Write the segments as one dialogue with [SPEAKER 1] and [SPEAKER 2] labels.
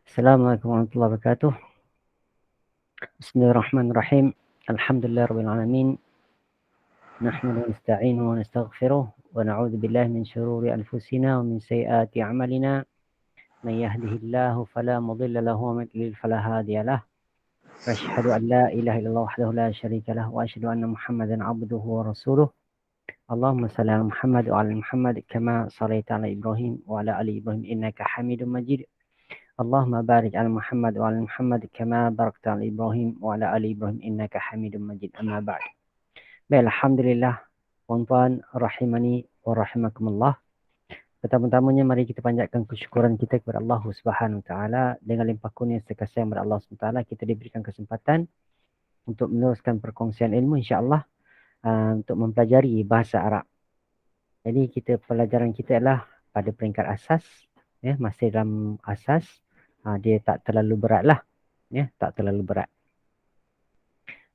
[SPEAKER 1] Assalamualaikum warahmatullahi wabarakatuh. Bismillahirrahmanirrahim. Alhamdulillahirabbil alamin. Nahmaduhu wa nasta'inuhu wa nastaghfiruh wa na'udzu billahi min shururi anfusina wa min sayyiati a'malina. May yahdihillahu fala mudilla lahu wa may yudlil fala hadiya lahu. Wa asyhadu an la ilaha illallah wahdahu la syarika lahu wa asyhadu anna Muhammadan 'abduhu wa rasuluh. Allahumma shalli ala Muhammad wa ala Muhammad kama shallaita ala Ibrahim wa ala ali Ibrahim innaka Hamidum Majid. Allahumma barik ala Muhammad wa ala Muhammad kama barakta ala Ibrahim wa ala ali Ibrahim innaka Hamidum Majid. Amma ba'd. Baik, alhamdulillah puan-puan rahimani wa rahimakumullah. Pertama-tamanya mari kita panjatkan kesyukuran kita kepada Allah Subhanahu wa taala dengan limpah kurnia serta kasih kepada Allah Subhanahu wa taala kita diberikan kesempatan untuk meneruskan perkongsian ilmu insya-Allah untuk mempelajari bahasa Arab. Jadi pelajaran kita adalah pada peringkat asas, ya, masih dalam asas. Dia tak terlalu berat lah, ya, tak terlalu berat.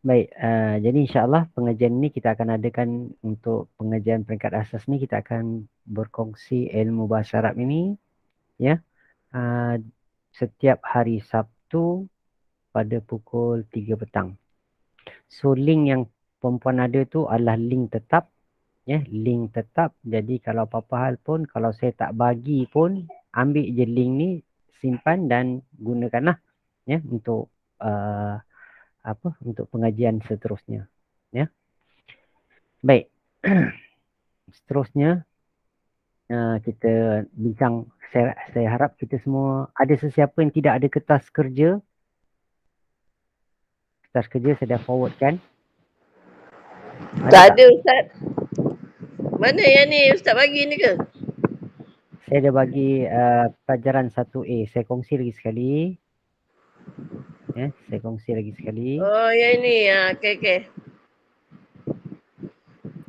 [SPEAKER 1] Baik, jadi insyaAllah pengajian ini kita akan adakan untuk pengajian peringkat asas ni kita akan berkongsi ilmu bahasa Arab ini, ya, setiap hari Sabtu pada pukul 3 petang. So link yang perempuan ada tu adalah link tetap, ya, link tetap. Jadi kalau apa-apa hal pun, kalau saya tak bagi pun, ambil je link ni, simpan dan gunakanlah, ya, untuk untuk pengajian seterusnya, ya. Baik. Seterusnya kita bincang. Saya harap kita semua ada sesiapa yang tidak ada kertas kerja. Kertas kerja saya dah forwardkan.
[SPEAKER 2] Tak ada Ustaz. Mana yang ni Ustaz bagi ni ke?
[SPEAKER 1] Saya dah bagi pelajaran 1A. Saya kongsi lagi sekali. Ya, saya kongsi lagi sekali.
[SPEAKER 2] Oh, yang ni. Okey.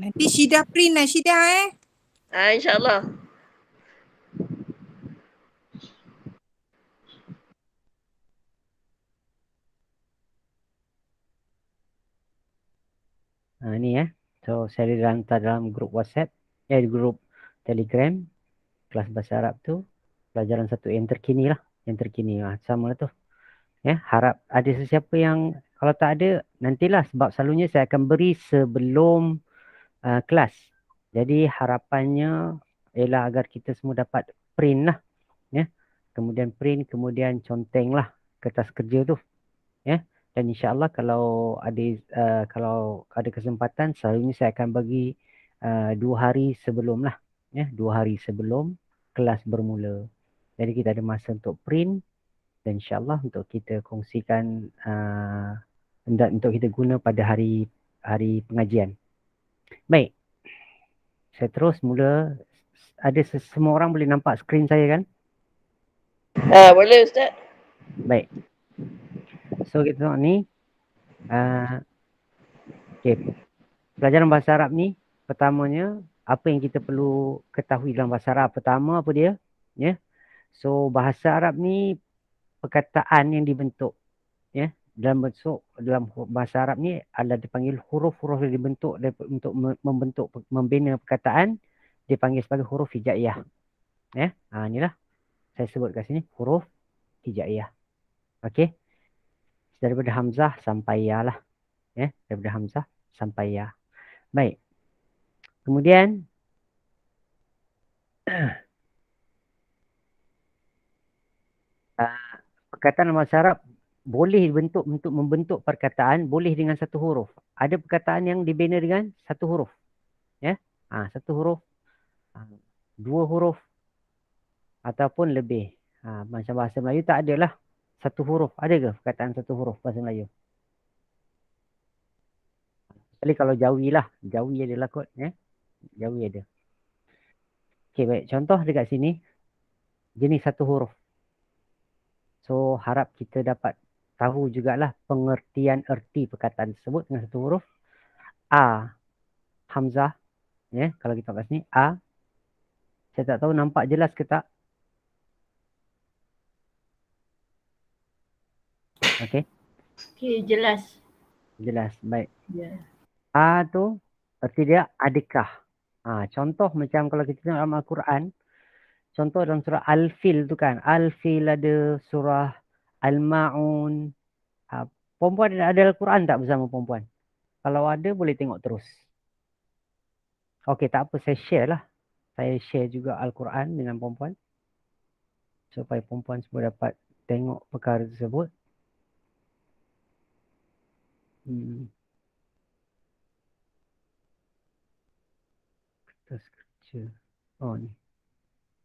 [SPEAKER 3] Nanti Syidah print lah Syidah
[SPEAKER 2] InsyaAllah.
[SPEAKER 1] Ni ya. So saya hantar dalam grup WhatsApp, grup Telegram kelas bahasa Arab tu. Pelajaran 1A yang terkini lah. Yang terkini lah. Sama lah tu. Ya, harap ada sesiapa yang kalau tak ada nantilah sebab selalunya saya akan beri sebelum kelas. Jadi harapannya ialah agar kita semua dapat print lah, ya. Kemudian print, kemudian conteng lah kertas kerja tu, ya. Dan insya-Allah kalau ada kesempatan selalunya saya akan bagi 2 hari sebelum lah, ya, 2 hari sebelum kelas bermula. Jadi kita ada masa untuk print dan insya-Allah untuk kita kongsikan untuk kita guna pada hari pengajian. Baik. Saya terus mula. Ada semua orang boleh nampak skrin saya kan?
[SPEAKER 2] Boleh Ustaz.
[SPEAKER 1] Baik. So kita tengok ni. Okay. Pelajaran bahasa Arab ni pertamanya apa yang kita perlu ketahui dalam bahasa Arab. Pertama apa dia? Ya. So bahasa Arab ni perkataan yang dibentuk, ya, dalam bahasa Arab ni adalah dipanggil huruf-huruf yang dibentuk untuk membina perkataan dipanggil sebagai huruf hijaiyah, ya. Inilah saya sebut kat sini huruf hijaiyah. Okey. Daripada hamzah sampai ya lah, ya, daripada hamzah sampai ya. Baik. Kemudian perkataan bahasa Arab boleh dibentuk untuk membentuk perkataan boleh dengan satu huruf. Ada perkataan yang dibina dengan satu huruf, ya. Satu huruf, 2 huruf ataupun lebih. Macam bahasa Melayu tak adalah satu huruf. Ada ke perkataan satu huruf bahasa Melayu? Kecuali kalau Jawi lah. Jawi adalah kot, ya. Jawi ada. Okey, baik. Contoh dekat sini jenis satu huruf. So harap kita dapat tahu jugalah pengertian erti perkataan tersebut dengan satu huruf. Hamzah, ya. Kalau kita kat sini saya tak tahu nampak jelas ke tak. Okey.
[SPEAKER 4] Okey, jelas.
[SPEAKER 1] Jelas, baik.
[SPEAKER 4] Ya.
[SPEAKER 1] Tu erti dia adakah. Contoh macam kalau kita tengok dalam Al-Quran, Contoh dalam surah Al-Fil tu kan. Al-Fil ada, surah Al-Ma'un. Perempuan ada Al-Quran tak bersama perempuan? Kalau ada boleh tengok terus. Okey, tak apa, saya share lah. Saya share juga Al-Quran dengan perempuan. Supaya perempuan semua dapat tengok perkara tersebut. Kertas kerja. Oh ni.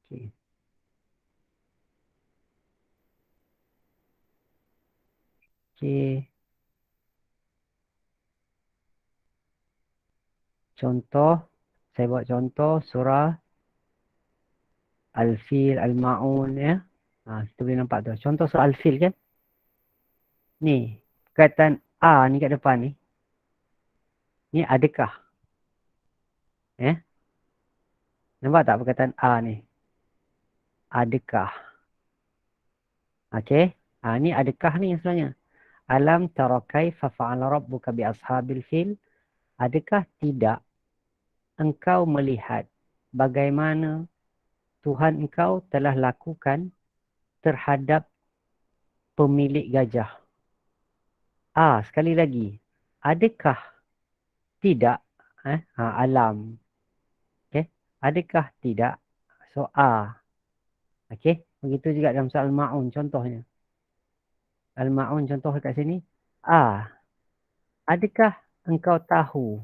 [SPEAKER 1] Okey. Okey. Contoh. Saya buat contoh surah Al-Fil, Al-Ma'un ya. Kita boleh nampak tu. Contoh surah Al-Fil kan. Ni. Perkataan A ni kat depan ni. Ni adakah? Ya. Nampak tak perkataan A ni? Adakah? Okey. Ni adakah ni sebenarnya. Alam tara kaifa fa'ala rabbuka bi ashabil fil? Adakah tidak engkau melihat bagaimana Tuhan engkau telah lakukan terhadap pemilik gajah? Sekali lagi. Adakah tidak alam? Okey. Adakah tidak? So Okey. Begitu juga dalam soal Al-Ma'un contohnya. Al-Ma'un contoh kat sini. Adakah engkau tahu?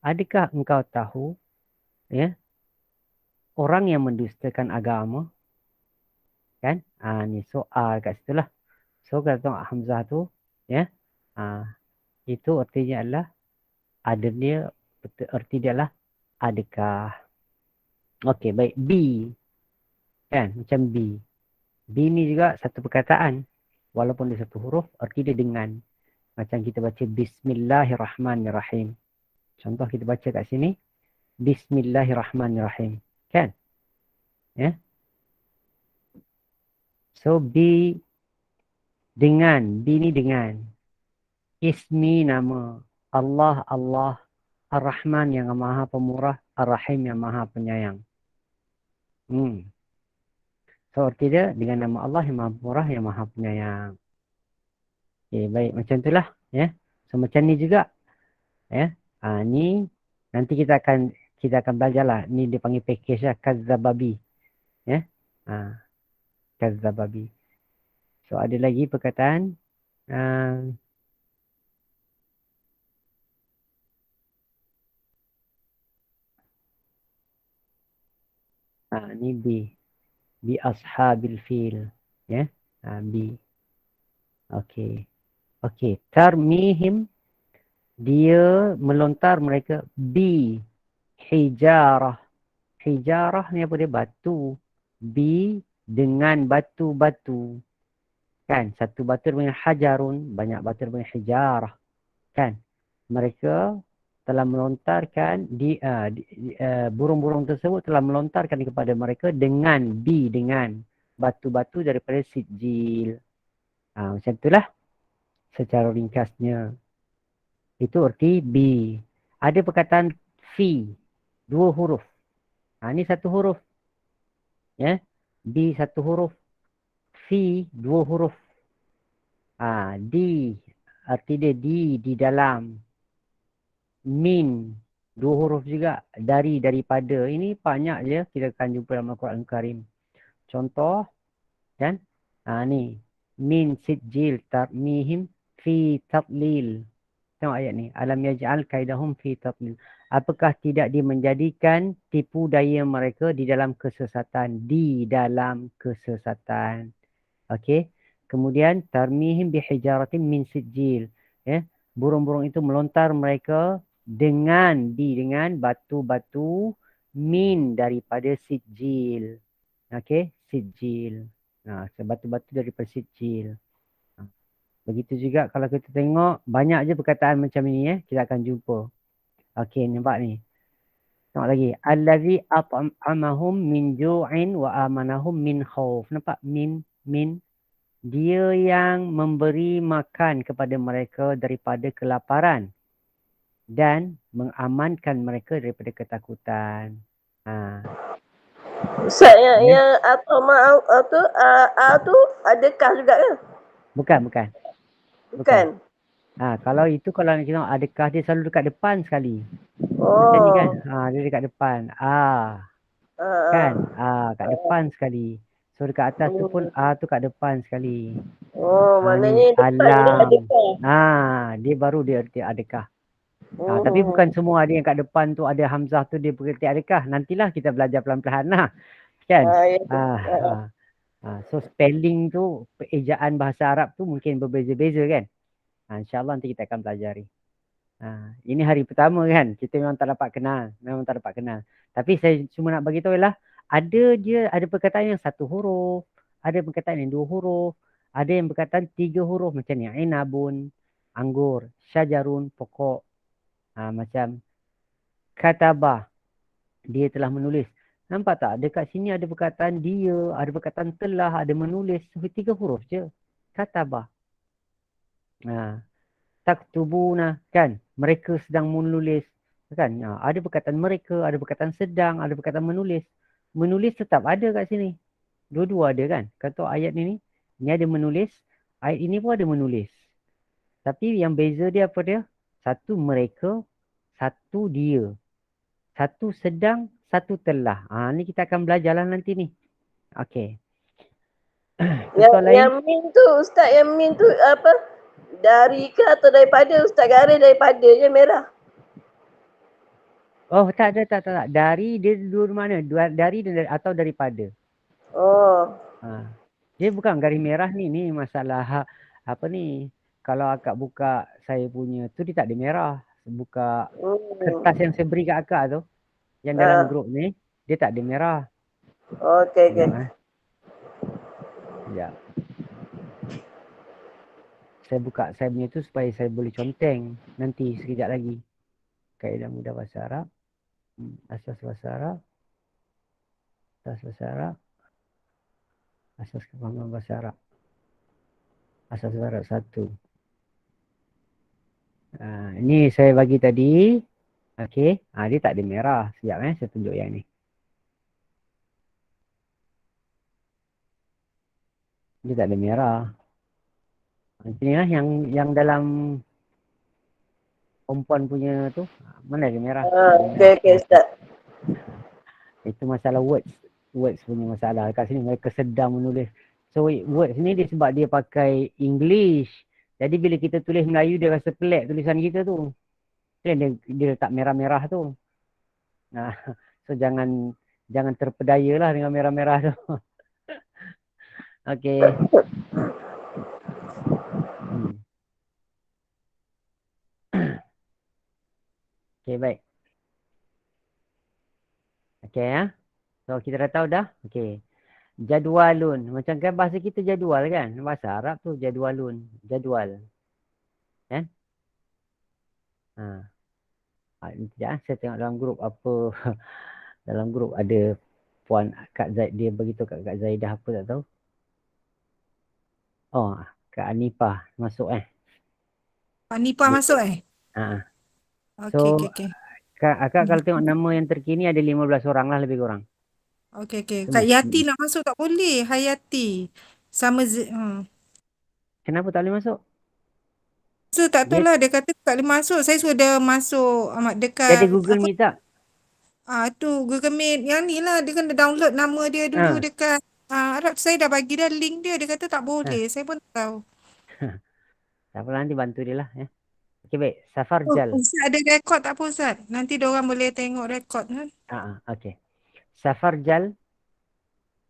[SPEAKER 1] Adakah engkau tahu ya, orang yang mendustakan agama? Kan? Ni soal kat situ lah. So kalau tengok Hamzah tu ya. Itu artinya adalah ada dia, erti dia adalah adakah. Okey, baik. B. Kan? Macam B. B ni juga satu perkataan. Walaupun dia satu huruf, erti dia dengan. Macam kita baca Bismillahirrahmanirrahim. Contoh kita baca kat sini. Bismillahirrahmanirrahim. Kan? Ya. So B dengan. B ni dengan. Ismi nama. Allah, Allah. Ar-Rahman yang maha pemurah. Ar-Rahim yang maha penyayang. So arti dia dengan nama Allah yang maha pemurah, yang maha penyayang. Okay, baik. Macam itulah. Ya. So macam ni juga. Ya. Ni nanti kita akan belajar lah. Ni dia panggil package lah. Kazzababi. Ya. Kazzababi. So ada lagi perkataan. Ni B. Bi ashabil fil. Ya. B. Okey. Okey. Tarmihim. Dia melontar mereka. B. Hijarah. Hijarah ni apa dia? Batu. B. Dengan batu-batu. Kan? Satu batu dengan hajarun. Banyak batu dengan hijarah. Kan? Mereka telah melontarkan burung-burung tersebut telah melontarkan kepada mereka dengan B, dengan batu-batu daripada sijil. Macam itulah secara ringkasnya. Itu erti B. Ada perkataan fi, 2 huruf. Ni 1 huruf. Ya. B 1 huruf. Fi 2 huruf. D, arti dia di dalam. Min 2 huruf juga. Daripada. Ini banyak je kita akan jumpa dalam Al-Quran Al-Karim. Contoh. Kan? Ni. Min sijil tarmihim fi tadlil. Tengok ayat ni. Alam yaj'al kaidahum fi tadlil. Apakah tidak dia menjadikan tipu daya mereka di dalam kesesatan. Di dalam kesesatan. Okey. Kemudian tarmihim bihijaratin min sijil. Ya. Burung-burung itu melontar mereka dengan batu-batu min daripada sijil. Okey, sijil. Batu-batu daripada sijil. Begitu juga kalau kita tengok banyak je perkataan macam ini kita akan jumpa. Okey, nampak ni. Tengok lagi. Allazi at'amahum min ju'in wa amanahum min khauf. Nampak min. Dia yang memberi makan kepada mereka daripada kelaparan dan mengamankan mereka daripada ketakutan.
[SPEAKER 2] Ustaz yang,
[SPEAKER 1] Ya?
[SPEAKER 2] yang atau maaf tu A tu adakah juga ke?
[SPEAKER 1] Bukan, bukan.
[SPEAKER 2] Bukan.
[SPEAKER 1] Kalau itu kalau nak tengok adakah dia selalu dekat depan sekali.
[SPEAKER 2] Oh.
[SPEAKER 1] Macam ni kan. Dia dekat depan. Kan? Kat depan sekali. So dekat atas tu pun tu kat depan sekali.
[SPEAKER 2] Oh,
[SPEAKER 1] Ni
[SPEAKER 2] maknanya depan dia
[SPEAKER 1] alam.
[SPEAKER 2] adakah.
[SPEAKER 1] Dia baru dia erti adakah. Tapi bukan semua ada yang kat depan tu ada hamzah tu dia bererti adakah. Nantilah kita belajar pelan-pelan lah. Kan?
[SPEAKER 2] Ya.
[SPEAKER 1] So spelling tu, ejaan bahasa Arab tu mungkin berbeza-beza kan. InsyaAllah nanti kita akan pelajari. Ini hari pertama kan. Kita memang tak dapat kenal. Tapi saya cuma nak bagi tahu ialah ada perkataan yang 1 huruf, ada perkataan yang 2 huruf, ada yang perkataan 3 huruf macam ni. Inabun, anggur, syajarun, pokok. Macam katabah, dia telah menulis. Nampak tak? Dekat sini ada perkataan dia, ada perkataan telah, ada menulis. 3 huruf je. Katabah. Taktubuna, kan? Mereka sedang menulis. Kan? Ada perkataan mereka, ada perkataan sedang, ada perkataan menulis. Menulis tetap ada kat sini. Dua-dua ada kan? Kata ayat ni ada menulis. Ayat ini pun ada menulis. Tapi yang beza dia apa dia? 1 mereka, 1 dia. 1 sedang, 1 telah. Ni kita akan belajarlah nanti ni. Okey.
[SPEAKER 2] Yang min tu Ustaz, yang min tu apa? Dari ke atau daripada? Ustaz garis daripada je merah.
[SPEAKER 1] Oh, tak. Dari dia dua mana? Dari atau daripada.
[SPEAKER 2] Oh.
[SPEAKER 1] Dia bukan garis merah ni. Ni masalah apa ni. Kalau akak buka saya punya tu dia tak ada merah. Buka kertas yang saya beri kat akak tu. Yang dalam grup ni. Dia tak ada merah.
[SPEAKER 2] Okey.
[SPEAKER 1] Sekejap. Saya buka saya punya tu supaya saya boleh conteng. Nanti sekejap lagi. Kaedah mudah bahasa Arab. Asas bahasa Arab. Asas kefahaman bahasa Arab. Asas bahasa Arab 1. Ini saya bagi tadi. Okey. Dia tak ada merah. Sekejap saya tunjuk yang ni. Dia tak ada merah. Macam ni lah yang dalam perempuan punya tu. Mana ada merah?
[SPEAKER 2] Okey Ustaz.
[SPEAKER 1] Itu masalah words. Words punya masalah. Kat sini mereka sedang menulis. So words ni dia sebab dia pakai English. Jadi bila kita tulis Melayu dia rasa pelik tulisan kita tu. Dia letak merah-merah tu. So jangan terpedaya lah dengan merah-merah tu. Okey. Okey, baik. Okey ya. So kita dah tahu dah. Okey. Jadualun. Macam kan bahasa kita jadual kan? Bahasa Arab tu jadualun. Jadual. Kan? Sekejap saya tengok dalam grup apa. Dalam grup ada puan Kak Zaid. Dia beritahu kat Kak Zaidah apa tak tahu. Oh, Kak Anipah masuk
[SPEAKER 3] Anipah masuk
[SPEAKER 1] So,
[SPEAKER 3] Okey.
[SPEAKER 1] Akak kalau tengok nama yang terkini ada 15 orang lah lebih kurang.
[SPEAKER 3] Okey. Kak Yati nak masuk tak boleh. Hayati. Sama
[SPEAKER 1] Kenapa tak boleh masuk?
[SPEAKER 3] So tak tahu lah. Dia kata tak boleh masuk. Saya sudah masuk amat dekat.
[SPEAKER 1] Dia ada Google Meet tak?
[SPEAKER 3] Tu Google Meet. Yang ni lah. Dia kena download nama dia dulu dekat Arab. Saya dah bagi dah link dia. Dia kata tak boleh. Saya pun tak tahu.
[SPEAKER 1] Tak apa, nanti bantu dia lah. Okey, baik. Safarjal.
[SPEAKER 3] Ustaz ada rekod tak apa Ustaz? Nanti diorang boleh tengok rekod kan?
[SPEAKER 1] Okey. Safarjal.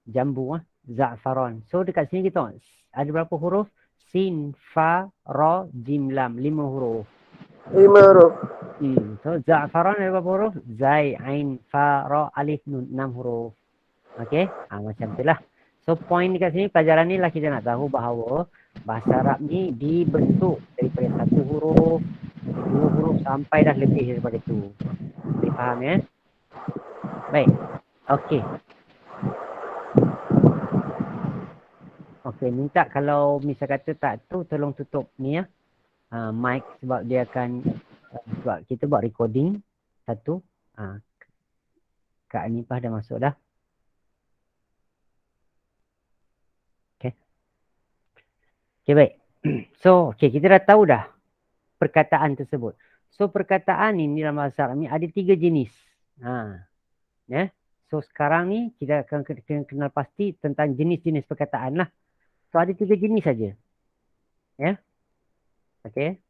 [SPEAKER 1] Jambu. Za'faran. So dekat sini kita tengok. Ada berapa huruf? Sin, fa, ra, jim, lam. 5 huruf.
[SPEAKER 2] 5 huruf.
[SPEAKER 1] So za'faran ada berapa huruf? Zai, ain, fa, ra, alif, nun. 6 huruf. Okey. Macam tu lah. So point dekat sini pelajaran ni lah kita nak tahu bahawa bahasa Arab ni dibentuk daripada 1 huruf, 2 huruf sampai dah lebih daripada itu. Boleh faham ya? Baik. Okey. Okey, minta kalau misal kata tak tu tolong tutup ni ya. Mic sebab dia akan sebab kita buat recording 1. Kak Anipah dah masuk dah. Okay, baik. So, okay, kita dah tahu dah perkataan tersebut. So, perkataan ini dalam bahasa Arab ni ada 3 jenis. Ya. So, sekarang ni kita akan kenal pasti tentang jenis-jenis perkataan lah. So, ada 3 jenis saja. Ya. Okay.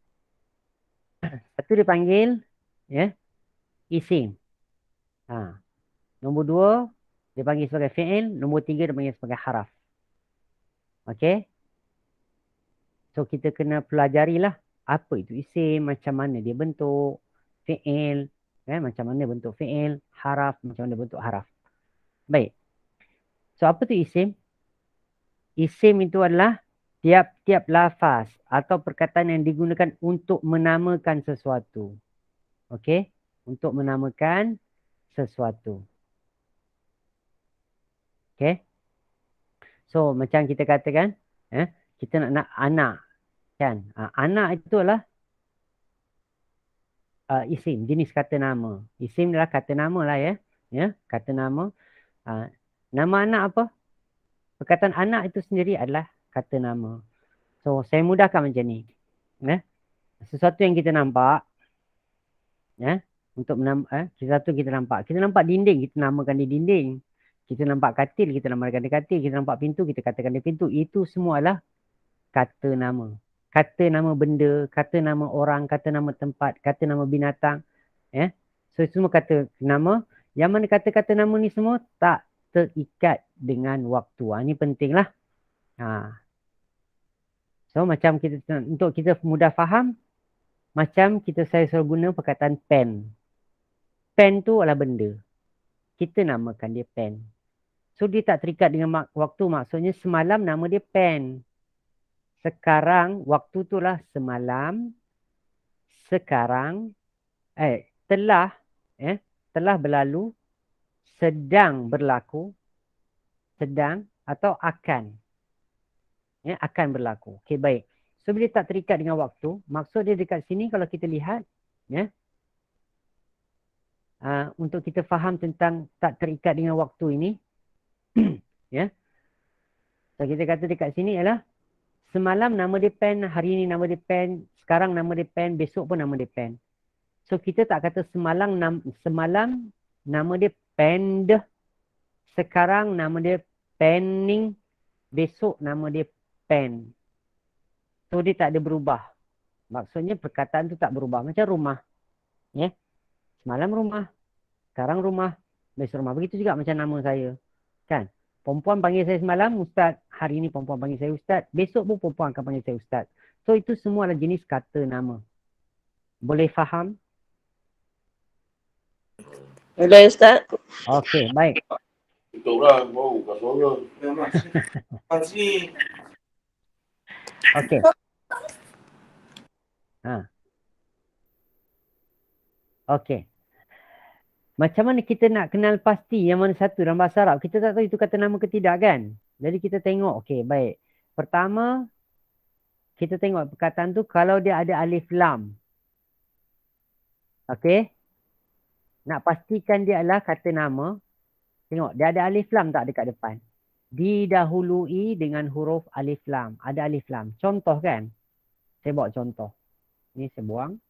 [SPEAKER 1] Satu dipanggil isim. Nombor 2 dipanggil sebagai fi'il. Nombor 3 dipanggil sebagai haraf. Okay. So, kita kena pelajari lah apa itu isim, macam mana dia bentuk, fi'il, macam mana bentuk fi'il, haraf, macam mana bentuk haraf. Baik. So, apa tu isim? Isim itu adalah tiap-tiap lafaz atau perkataan yang digunakan untuk menamakan sesuatu. Okey? Untuk menamakan sesuatu. Okey? So, macam kita katakan, kita nak anak. Kan? Anak itu adalah isim, jenis kata nama. Isim adalah kata nama lah ya. Kata nama. Nama anak apa? Perkataan anak itu sendiri adalah kata nama. So, saya mudahkan macam ni. Sesuatu yang kita nampak, untuk sesuatu kita nampak. Kita nampak dinding, kita namakan dia dinding. Kita nampak katil, kita namakan dia katil. Kita nampak pintu, kita katakan dia pintu. Itu semua adalah kata nama. Kata nama benda, kata nama orang, kata nama tempat, kata nama binatang. So, semua kata nama. Yang mana kata-kata nama ni semua tak terikat dengan waktu. Ini penting lah. So, macam kita, untuk kita mudah faham, macam saya selalu guna perkataan pen. Pen tu adalah benda. Kita namakan dia pen. So, dia tak terikat dengan waktu. Maksudnya semalam nama dia pen. Sekarang, waktu tu lah semalam. Sekarang, telah berlalu, sedang berlaku, sedang atau akan. Akan berlaku. Okey, baik. So, bila tak terikat dengan waktu, maksud dia dekat sini kalau kita lihat, untuk kita faham tentang tak terikat dengan waktu ini, so, kita kata dekat sini ialah semalam nama dia pen, hari ini nama dia pen, sekarang nama dia pen, besok pun nama dia pen. So, kita tak kata semalam nama dia pend, sekarang nama dia penning, besok nama dia pen. So, dia tak ada berubah. Maksudnya perkataan tu tak berubah. Macam rumah. Semalam rumah, sekarang rumah, besok rumah. Begitu juga macam nama saya. Kan? Perempuan panggil saya semalam Ustaz. Hari ini perempuan panggil saya Ustaz. Besok pun perempuan akan panggil saya Ustaz. So, itu semua adalah jenis kata nama. Boleh faham?
[SPEAKER 2] Boleh Ustaz?
[SPEAKER 1] Okey, baik.
[SPEAKER 5] Itu orang bau kat suara.
[SPEAKER 1] Okey. Okey. Macam mana kita nak kenal pasti yang mana satu dalam bahasa Arab? Kita tak tahu itu kata nama ke tidak kan? Jadi kita tengok. Okey, baik. Pertama, kita tengok perkataan tu kalau dia ada alif lam. Okey. Nak pastikan dia adalah kata nama. Tengok, dia ada alif lam tak dekat depan? Didahului dengan huruf alif lam. Ada alif lam. Contoh kan? Saya bawa contoh. Ni saya buang.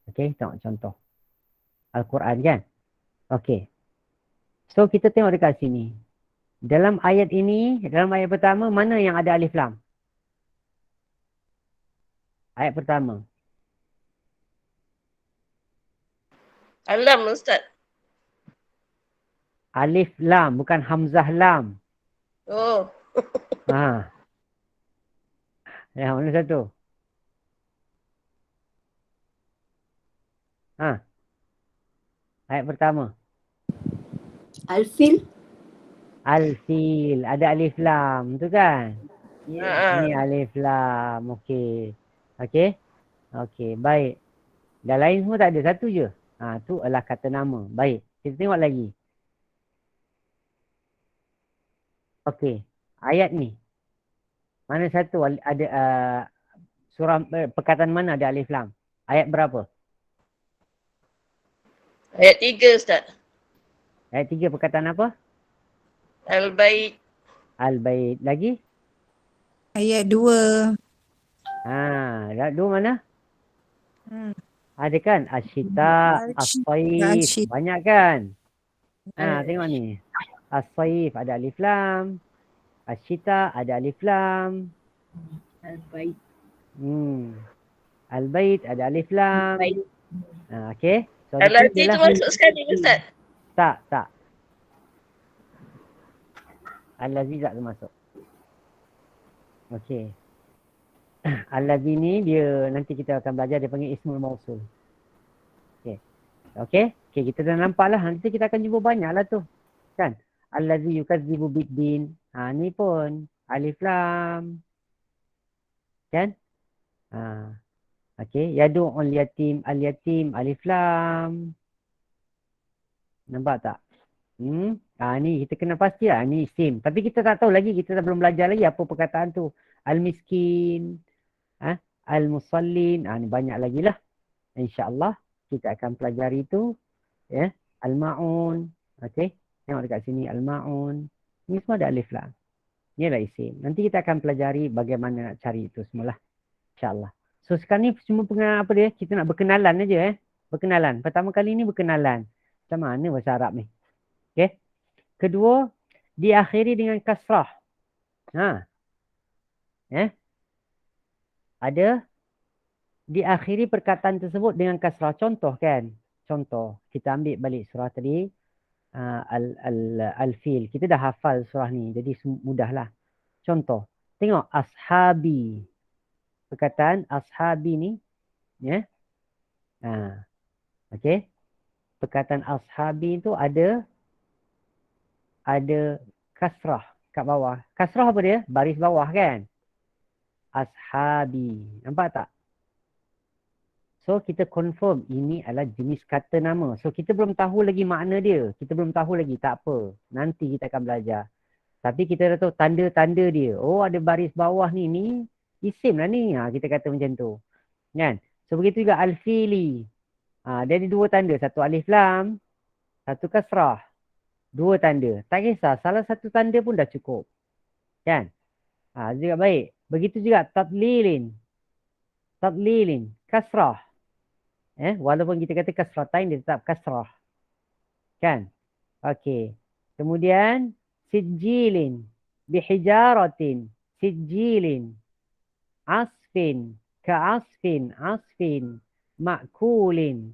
[SPEAKER 1] Okey, tengok contoh. Al-Quran kan? Okey. So, kita tengok dekat sini. Dalam ayat ini, dalam ayat pertama, mana yang ada alif lam? Ayat pertama.
[SPEAKER 2] Alam Ustaz.
[SPEAKER 1] Alif lam, bukan hamzah lam.
[SPEAKER 2] Oh.
[SPEAKER 1] Yang mana satu? Ayat pertama.
[SPEAKER 4] Alfil.
[SPEAKER 1] Al-fil. Ada alif lam. Tu kan?
[SPEAKER 2] Ya.
[SPEAKER 1] Ini alif lam. Okey. Okey? Okey. Baik. Dah lain semua tak ada. Satu je. Tu adalah kata nama. Baik. Kita tengok lagi. Okey. Ayat ni. Mana satu ada surah perkataan mana ada alif lam? Ayat berapa?
[SPEAKER 2] Ayat 3 Ustaz.
[SPEAKER 1] Ayat 3 perkataan apa?
[SPEAKER 2] Al-Bait.
[SPEAKER 1] Al-bait. Lagi?
[SPEAKER 3] Ayat 2.
[SPEAKER 1] Dua mana? Ada kan? Asyita, as-saif.
[SPEAKER 3] Al-Shid.
[SPEAKER 1] Banyak kan? Tengok ni. As-saif ada alif lam. Asyita ada alif lam.
[SPEAKER 4] Al-Bait.
[SPEAKER 1] Al-bait ada alif lam.
[SPEAKER 4] Al-Bait.
[SPEAKER 1] Okey. So,
[SPEAKER 2] Al-Aziz tu masuk sekali Ustaz.
[SPEAKER 1] Tak. Al-Aziz tak termasuk. Okey. Al-Aziz ni dia nanti kita akan belajar, dia panggil Ismul Mausul. Okey, kita dah nampak lah. Nanti kita akan jumpa banyak lah tu. Kan? Al-Aziz yukadzibu bid-din. Ni pun alif lam. Kan? Okey, yadu'ul yatim, al-yatim, alif lam. Nampak tak? Ni kita kena pasti lah. Ni isim. Tapi kita tak tahu lagi. Kita belum belajar lagi apa perkataan tu. Al-miskin. Al-musallin. Ni banyak lagi lah. InsyaAllah kita akan pelajari itu. Ya. Al-ma'un. Okey. Tengok dekat sini. Al-ma'un. Ni semua ada alif lam. Ni adalah isim. Nanti kita akan pelajari bagaimana nak cari itu semualah. InsyaAllah. So sekarang ni cuma apa dia? Kita nak berkenalan aja. Berkenalan. Pertama kali ni berkenalan. Macam mana bahasa Arab ni? Okey. Kedua, diakhiri dengan kasrah. Ada diakhiri perkataan tersebut dengan kasrah. Contoh kan? Contoh. Kita ambil balik surah tadi. Al-Fil. Kita dah hafal surah ni. Jadi mudahlah. Contoh. Tengok. Ashabi. Perkataan ashabi ni. Ya. Okey. Perkataan ashabi tu ada kasrah kat bawah. Kasrah apa dia? Baris bawah kan? Ashabi. Nampak tak? So kita confirm ini adalah jenis kata nama. So kita belum tahu lagi makna dia. Kita belum tahu lagi. Tak apa. Nanti kita akan belajar. Tapi kita dah tahu tanda-tanda dia. Oh ada baris bawah ni. Ni isim lah ni. Kita kata macam tu. Kan? So begitu juga al-fili. Dia ada dua tanda. Satu alif lam. Satu kasrah. Dua tanda. Tak kisah. Salah satu tanda pun dah cukup. Kan? Juga baik. Begitu juga tadlilin. Tadlilin. Kasrah. Walaupun kita kata kasratain, dia tetap kasrah. Kan? Okey. Kemudian sijilin. Bihijaratin. Sijilin. Asfin. Ka'asfin. Asfin. Ma'kulin.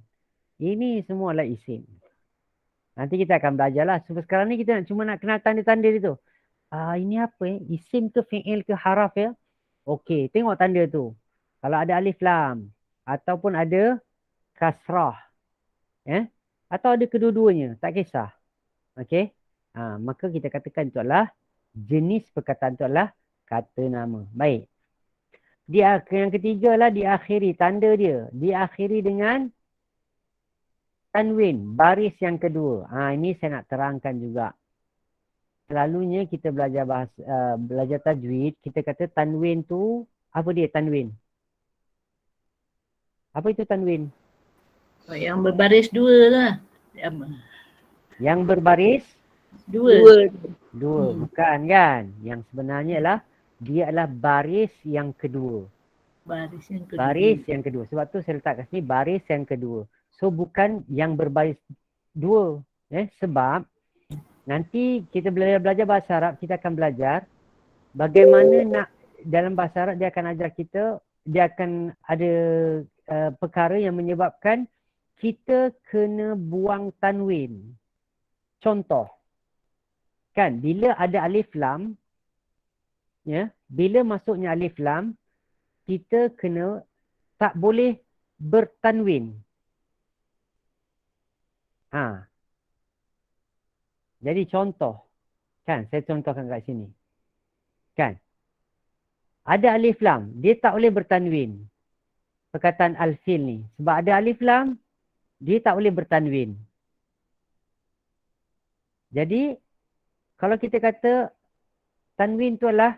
[SPEAKER 1] Ini semua adalah isim. Nanti kita akan belajarlah. Sebab sekarang ni kita cuma nak kenal tanda-tanda dia tu. Ini apa isim ke fi'il ke haraf ya? Okey, tengok tanda tu. Kalau ada alif lam ataupun ada kasrah. Atau ada kedua-duanya, tak kisah. Okey? Maka kita katakan itu adalah jenis perkataan itu adalah kata nama. Baik. Yang ketiga lah diakhiri tanda dia. Diakhiri dengan tanwin, baris yang kedua. Ini saya nak terangkan juga. Selalunya kita belajar belajar tajwid, kita kata tanwin tu, apa dia tanwin? Apa itu tanwin?
[SPEAKER 4] Yang berbaris dua lah.
[SPEAKER 1] Yang berbaris?
[SPEAKER 4] Dua.
[SPEAKER 1] Bukan kan? Yang sebenarnya lah, dia adalah baris yang kedua. Baris yang kedua. Sebab tu saya letak kat sini baris yang kedua. So bukan yang berbaris dua. Sebab nanti kita belajar bahasa Arab, kita akan belajar bagaimana nak dalam bahasa Arab dia akan ajar kita, dia akan ada perkara yang menyebabkan kita kena buang tanwin. Contoh. Kan bila ada alif lam, bila masuknya alif lam, kita kena tak boleh bertanwin. Jadi contoh, kan saya contohkan kat sini. Kan? Ada alif lam, dia tak boleh bertanwin. Perkataan al-fil ni. Sebab ada alif lam, dia tak boleh bertanwin. Jadi, kalau kita kata tanwin tu adalah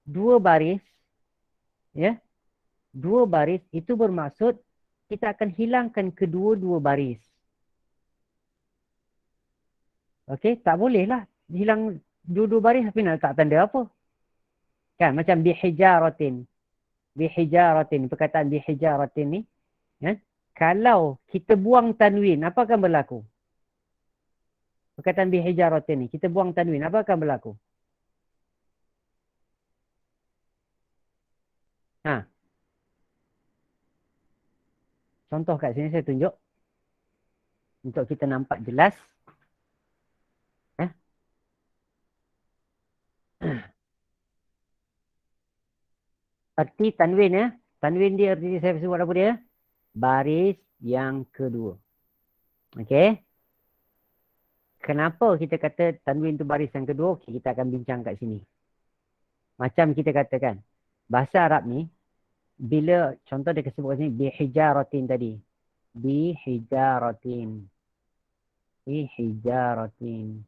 [SPEAKER 1] dua baris, dua baris, itu bermaksud kita akan hilangkan kedua-dua baris. Okey, tak boleh lah hilang dua-dua baris tapi nak letak tanda apa? Kan macam bihijaratin. Bihijaratin, perkataan bihijaratin ni, kan? Kalau kita buang tanwin, apa akan berlaku? Perkataan bihijaratin ni, kita buang tanwin, apa akan berlaku? Ha. Contoh kat sini saya tunjuk. Untuk kita nampak jelas. Erti tanwin ya. Tanwin dia erti saya sebut apa dia? Baris yang kedua. Okey. Kenapa kita kata tanwin tu baris yang kedua? Okay, kita akan bincang kat sini. Macam kita katakan. Bahasa Arab ni. Bila contoh dia sebut kat sini. Bihijaratin tadi. Bihijaratin. Bihijaratin.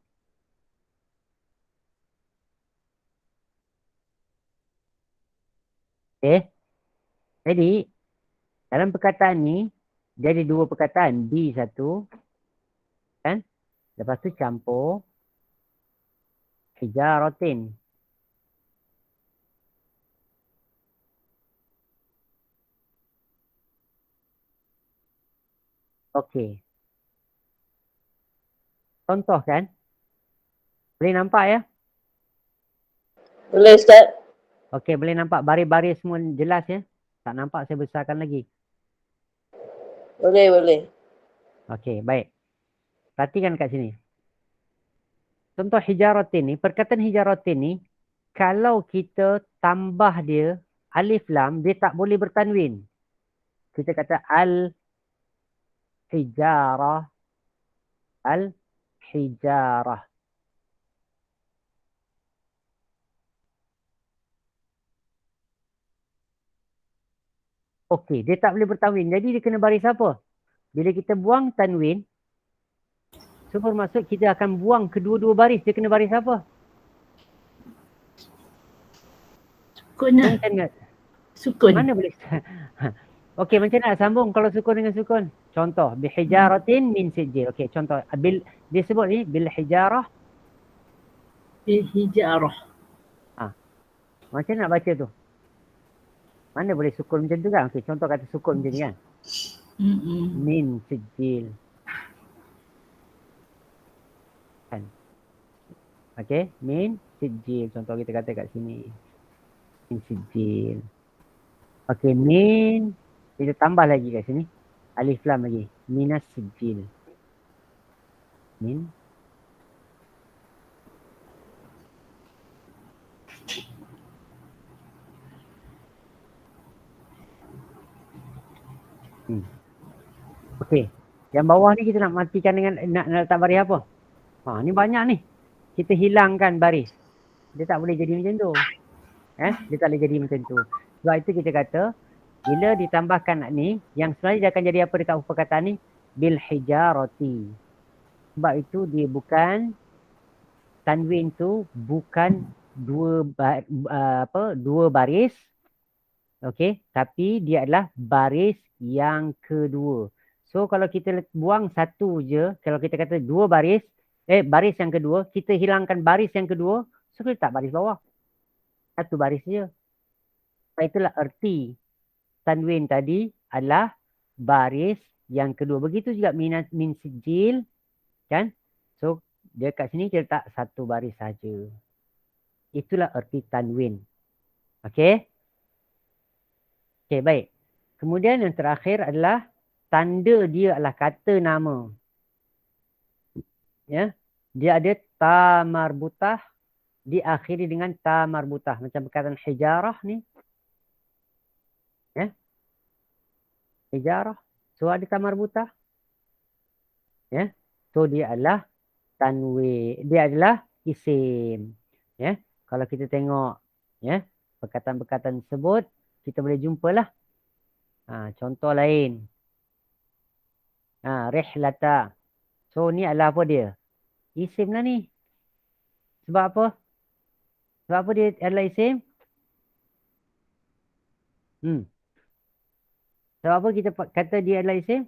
[SPEAKER 1] Okay. Jadi, dalam perkataan ni, dia ada dua perkataan. B satu. Kan? Lepas tu campur. Hijaratin. Okey. Contoh kan? Boleh nampak ya?
[SPEAKER 2] Boleh Ustaz?
[SPEAKER 1] Okey, boleh nampak baris-baris semua jelas ya? Tak nampak saya besarkan lagi.
[SPEAKER 2] Boleh, boleh.
[SPEAKER 1] Okey, baik. Perhatikan kat sini. Contoh hijaratin ni, perkataan hijaratin ni, kalau kita tambah dia alif lam, dia tak boleh bertanwin. Kita kata al-hijarah. Al-hijarah. Okey, dia tak boleh bertanwin. Jadi dia kena baris apa? Bila kita buang tanwin, so bermaksud kita akan buang kedua-dua baris. Dia kena baris apa?
[SPEAKER 4] Sukun lah. Sukun.
[SPEAKER 1] Mana boleh? Okey, macam nak sambung kalau sukun dengan sukun? Contoh, bihijaratin min sijil. Okey, contoh. Dia sebut ni, bilhijarah.
[SPEAKER 4] Bilhijarah.
[SPEAKER 1] Macam nak baca tu? Mana boleh sukun macam tu kan? Okey, contoh kata sukun macam ni kan? Min sijil. Kan? Okey, min sijil. Contoh kita kata kat sini. Min sijil. Okey, min. Kita tambah lagi kat sini. Alif lam lagi. Minas sijil. Min. Okey. Yang bawah ni kita nak matikan dengan nak letak baris apa? Ni banyak ni. Kita hilangkan baris. Dia tak boleh jadi macam tu. Dia tak boleh jadi macam tu. Sebab itu kita kata bila ditambahkan ni, yang sebenarnya dia akan jadi apa dekat perkataan ni? Bil hijarati. Sebab itu dia bukan tanwin tu bukan dua baris. Okey, tapi dia adalah baris yang kedua. So kalau kita buang satu je, kalau kita kata dua baris, baris yang kedua, kita hilangkan baris yang kedua, so kita tak baris bawah. Satu baris je. Itulah erti tanwin tadi adalah baris yang kedua. Begitu juga min sijil, kan? So dia kat sini kita letak satu baris saja. Itulah erti tanwin. Okey? Okey, baik. Kemudian yang terakhir adalah tanda dia adalah kata nama. Ya. Dia ada ta marbutah diakhiri dengan ta marbutah. Macam perkataan hijarah ni. Ya. Hijarah. So ada ta marbutah. Ya. So dia adalah tanwin. Dia adalah isim. Ya. Kalau kita tengok ya, perkataan-perkataan tersebut, kita boleh jumpalah. Contoh lain. Rihlata. So ni adalah apa dia? Isim lah ni. Sebab apa? Sebab apa dia adalah isim? Sebab apa kita kata dia adalah isim?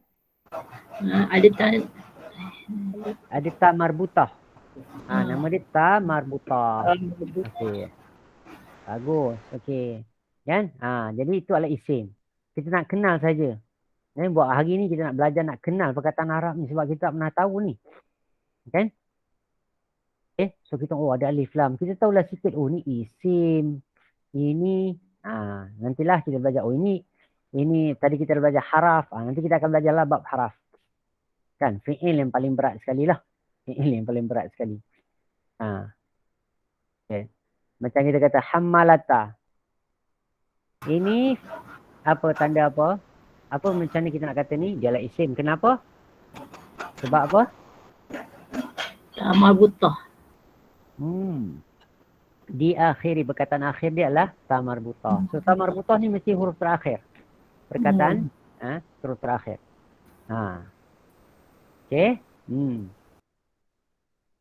[SPEAKER 4] Ada
[SPEAKER 1] Ada ta marbutah. Nama dia ta marbutah. Okey. Bagus. Okey. Kan? Jadi itu adalah isim. Kita nak kenal saja. Buat hari ni kita nak belajar nak kenal perkataan Arab ni sebab kita tak pernah tahu ni. Kan? So kita ada alif lam. Kita tahulah sikit ni isim. Ini nantilah kita belajar ini tadi kita dah belajar haraf. Nanti kita akan belajar bab haraf. Kan? Fi'il yang paling berat sekali lah. Fi'il yang paling berat sekali. Okay. Macam kita kata hammalata. Ini apa tanda apa? Apa macam ni kita nak kata ni? Dia adalah isim. Kenapa? Sebab apa?
[SPEAKER 4] Marbutah.
[SPEAKER 1] Di akhiri perkataan akhir dia adalah ta marbutah. So ta marbutah ni mesti huruf terakhir. Perkataan huruf terakhir. Okey.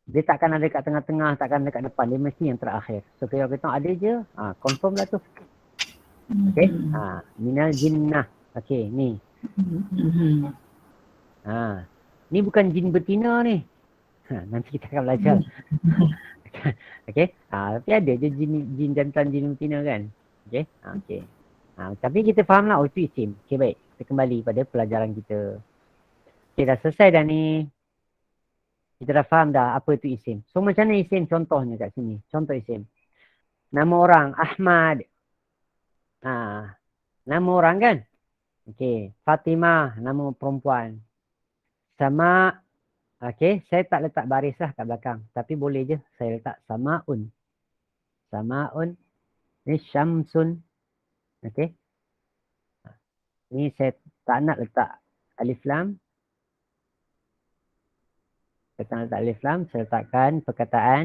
[SPEAKER 1] Dia takkan ada kat tengah-tengah, takkan ada kat depan. Dia mesti yang terakhir. So kalau kita ada je, confirm lah tu. Okey. Minal jinnah. Okey, ni. Ni bukan jin betina ni. Nanti kita akan belajar. Okey. Tapi ada je jin jantan, jin betina kan. Okey. Okey. Tapi kita faham lah, itu isim. Okey, baik. Kita kembali pada pelajaran kita. Okey, dah selesai dah ni. Kita dah faham dah apa itu isim. So macam mana isim contohnya kat sini? Contoh isim. Nama orang Ahmad. Nama orang kan? Okey. Fatimah, nama perempuan. Sama. Okey, saya tak letak baris lah kat belakang. Tapi boleh je saya letak samaun. Samaun. Ni syamsun. Okey. Ni saya tak nak letak alif lam. Saya tak nak letak alif lam. Saya letakkan perkataan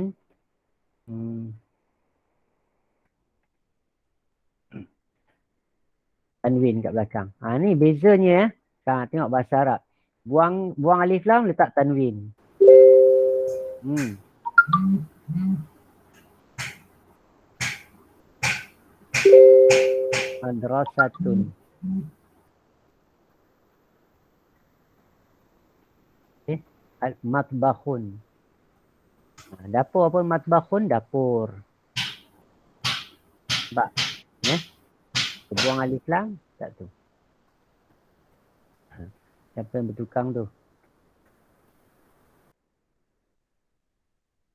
[SPEAKER 1] tanwin kat belakang. Ni bezanya tengok bahasa Arab. Buang alif lam, letak tanwin. Madrasatun. Matbakhun. Dapur apa matbakhun? Dapur. Sebab buang alif lam, tak tu. Siapa yang bertukang tu?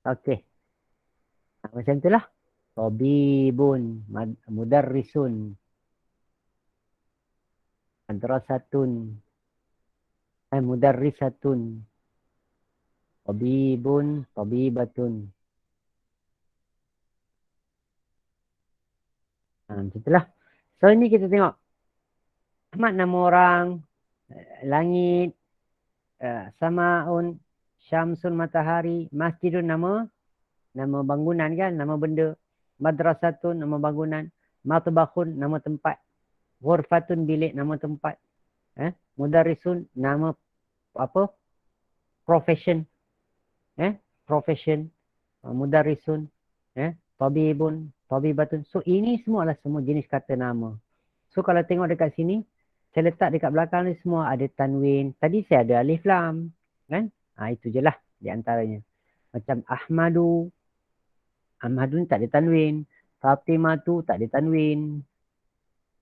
[SPEAKER 1] Okey. Macam itulah. Tabibun, mudarrisun, madrasatun, mudarrisatun, tabibun, tabibatun. Macam itulah. So ini kita tengok. Ahmad nama orang, langit, samaun, syamsun matahari, masjidun nama bangunan kan, nama benda, madrasatun nama bangunan, matbakhun nama tempat, ghurfatun bilik nama tempat, mudarrisun nama apa? Profession. Profession, mudarrisun, tabibun, tabibatun. So ini semua adalah semua jenis kata nama. So kalau tengok dekat sini, saya letak dekat belakang ni semua ada tanwin. Tadi saya ada alif lam, kan? Itu je lah di antaranya. Macam Ahmadu. Ahmadu ni tak ada tanwin. Fatimah tu tak ada tanwin.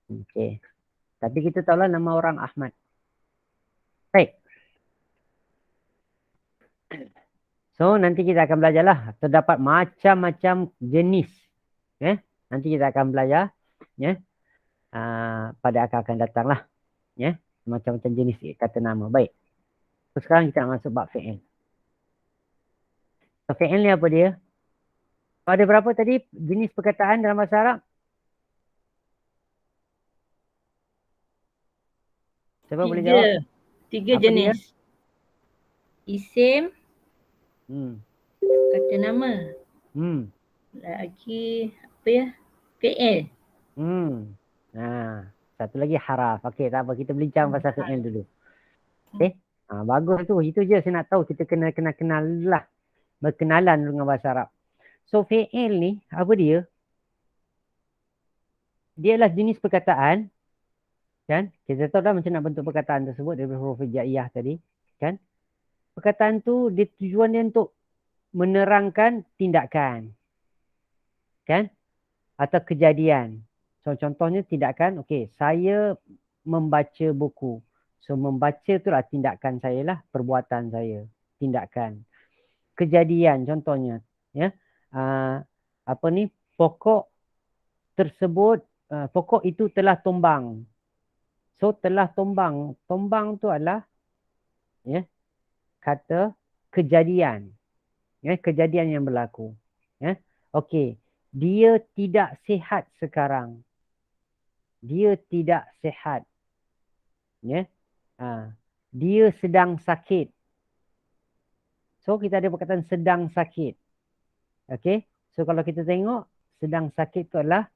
[SPEAKER 1] Okey. Tapi kita tahulah nama orang Ahmad. Baik. So nanti kita akan belajarlah. Terdapat macam-macam jenis. Nanti kita akan belajar. Pada akan datang lah. Macam-macam jenis kata nama. Baik. So sekarang kita nak masuk bab fi'il. So fi'il ni apa dia? Ada berapa tadi jenis perkataan dalam bahasa Arab? Siapa boleh jawab?
[SPEAKER 4] 3
[SPEAKER 1] Apa
[SPEAKER 4] jenis. Isim. Kata nama. Lagi apa ya? Fi'il.
[SPEAKER 1] Satu lagi haraf. Okey, tak apa. Kita bincang pasal fi'il dulu. Okey. Bagus tu. Itu je saya nak tahu. Kita kena kenal lah. Berkenalan dengan bahasa Arab. So fi'il ni, apa dia? Dia adalah jenis perkataan. Kan? Kita tahu dah macam nak bentuk perkataan tersebut. Dari huruf hijaiyah tadi. Kan? Perkataan tu, dia tujuan dia untuk menerangkan tindakan. Kan? Atau kejadian. So contohnya tindakan, okey, saya membaca buku. So membaca itulah tindakan saya lah, perbuatan saya, tindakan. Kejadian contohnya, ya. Apa ni, pokok tersebut, pokok itu telah tumbang. So telah tumbang. Tumbang tu adalah, ya, kata kejadian. Ya, kejadian yang berlaku. Ya. Okey, dia tidak sihat sekarang. Dia tidak sihat. Ya. Dia sedang sakit. So kita ada perkataan sedang sakit. Okey. So kalau kita tengok sedang sakit itu adalah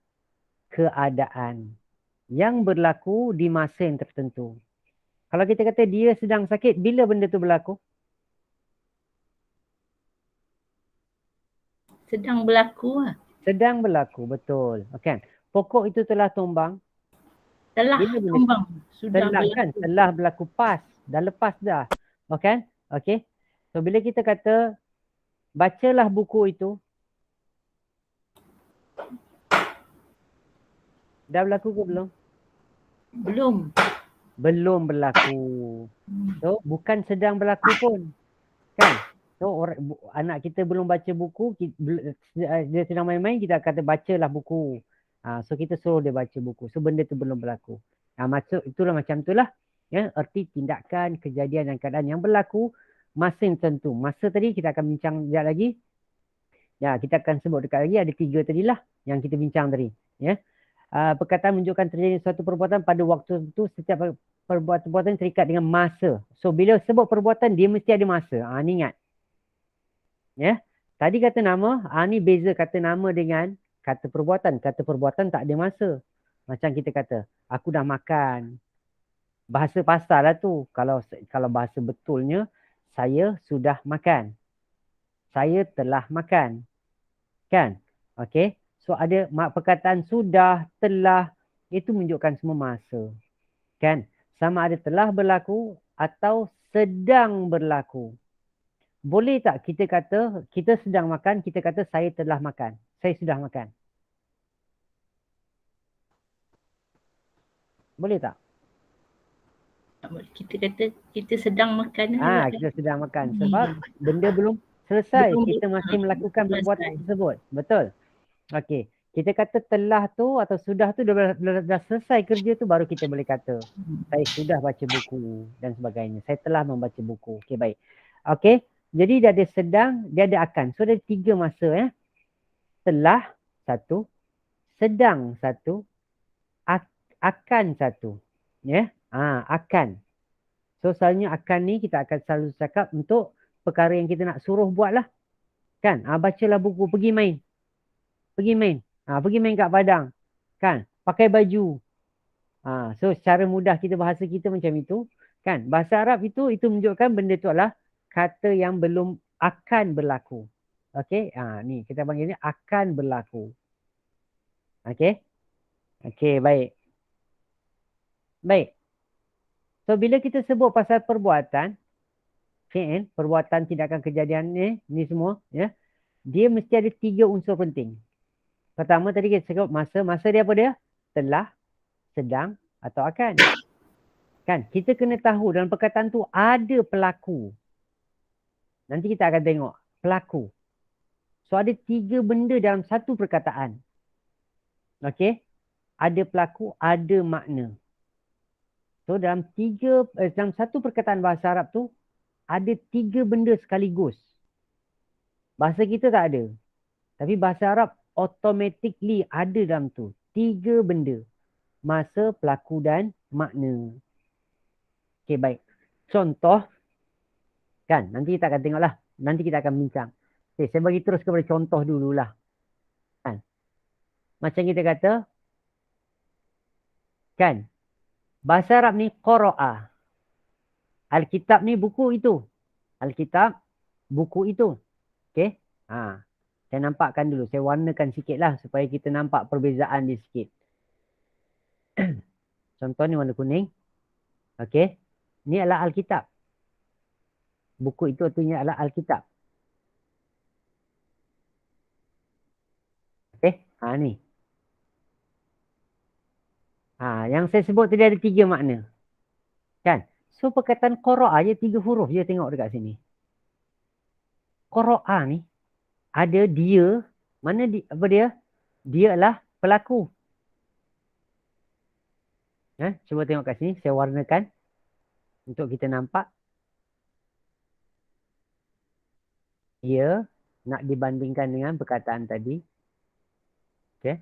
[SPEAKER 1] keadaan yang berlaku di masa yang tertentu. Kalau kita kata dia sedang sakit, bila benda tu berlaku?
[SPEAKER 4] Sedang berlaku lah.
[SPEAKER 1] Sedang berlaku, betul. Okey. Pokok itu telah tumbang.
[SPEAKER 4] Telah
[SPEAKER 1] Bila benda
[SPEAKER 4] tumbang. Sudah
[SPEAKER 1] telah
[SPEAKER 4] berlaku.
[SPEAKER 1] kan? Telah berlaku, pas. Dah lepas dah. Okey? Okey. So bila kita kata bacalah buku itu, dah berlaku ke belum?
[SPEAKER 4] Belum.
[SPEAKER 1] Belum berlaku. So bukan sedang berlaku pun. Kan? So anak kita belum baca buku, dia sedang main-main, kita kata bacalah buku. So kita suruh dia baca buku. So benda tu belum berlaku. Maksud itulah macam itulah. Ya, erti tindakan, kejadian dan keadaan yang berlaku masa yang tertentu. Masa tadi kita akan bincang sekejap lagi. Ya, kita akan sebut dekat lagi, ada 3 tadilah yang kita bincang tadi. Ya. Perkataan menunjukkan terjadi suatu perbuatan pada waktu itu, setiap perbuatan terikat dengan masa. So bila sebut perbuatan, dia mesti ada masa. Ni ingat. Ya. Tadi kata nama, ni beza kata nama dengan kata perbuatan. Kata perbuatan tak ada masa. Macam kita kata, aku dah makan. Bahasa pasal lah tu. Kalau bahasa betulnya, saya sudah makan. Saya telah makan. Kan? Okey. So ada perkataan sudah, telah, itu menunjukkan semua masa. Kan? Sama ada telah berlaku atau sedang berlaku. Boleh tak kita kata kita sedang makan, kita kata saya telah makan. Saya sudah makan. Boleh tak?
[SPEAKER 4] Kita kata kita sedang makan.
[SPEAKER 1] Kita sedang makan. Sebab benda belum selesai. Kita masih melakukan
[SPEAKER 4] selesai.
[SPEAKER 1] perbuatan tersebut. Betul. Okey. Kita kata telah tu atau sudah tu dah selesai kerja tu, baru kita boleh kata saya sudah baca buku dan sebagainya. Saya telah membaca buku. Okey, baik. Okey. Jadi dia ada sedang, dia ada akan. So ada 3 masa ya. Telah 1, sedang 1, akan 1. Ya. Akan. So selalunya akan ni kita akan selalu cakap untuk perkara yang kita nak suruh buat lah. Kan? Bacalah buku, pergi main. Pergi main. Pergi main kat padang. Kan? Pakai baju. So secara mudah kita bahasa kita macam itu. Kan? Bahasa Arab itu menunjukkan benda tu adalah kata yang belum akan berlaku. Okey? Ni kita panggil ni akan berlaku. Okey? Okey, baik. Baik. So bila kita sebut pasal perbuatan, fi'il, perbuatan, tindakan, kejadian ni semua, ya. Dia mesti ada 3 unsur penting. Pertama tadi kita cakap masa. Masa dia apa dia? Telah, sedang atau akan. Kan? Kita kena tahu dalam perkataan tu ada pelaku. Nanti kita akan tengok pelaku. So ada 3 benda dalam satu perkataan. Okey? Ada pelaku, ada makna. So dalam satu perkataan bahasa Arab tu ada 3 benda sekaligus. Bahasa kita tak ada. Tapi bahasa Arab automatically ada dalam tu. 3 benda. Masa, pelaku dan makna. Okey, baik. Contoh. Kan? Nanti kita akan tengoklah. Nanti kita akan bincang. Okey, saya bagi terus kepada contoh dululah. Kan? Macam kita kata. Kan? Bahasa Arab ni qara'a. Alkitab ni buku itu. Alkitab buku itu. Okey? Saya nampakkan dulu. Saya warnakan sikit lah supaya kita nampak perbezaan dia sikit. Contoh ni warna kuning. Okey? Ni adalah Alkitab. Buku itu artinya adalah Alkitab. Okay. Ni. Yang saya sebut tadi ada 3 makna. Kan? So perkataan qara'a je 3 huruf je tengok dekat sini. Qara'a ni ada dia, mana apa dia? Dia adalah pelaku. Cuba tengok kat sini, saya warnakan untuk kita nampak. Dia nak dibandingkan dengan perkataan tadi. Okay.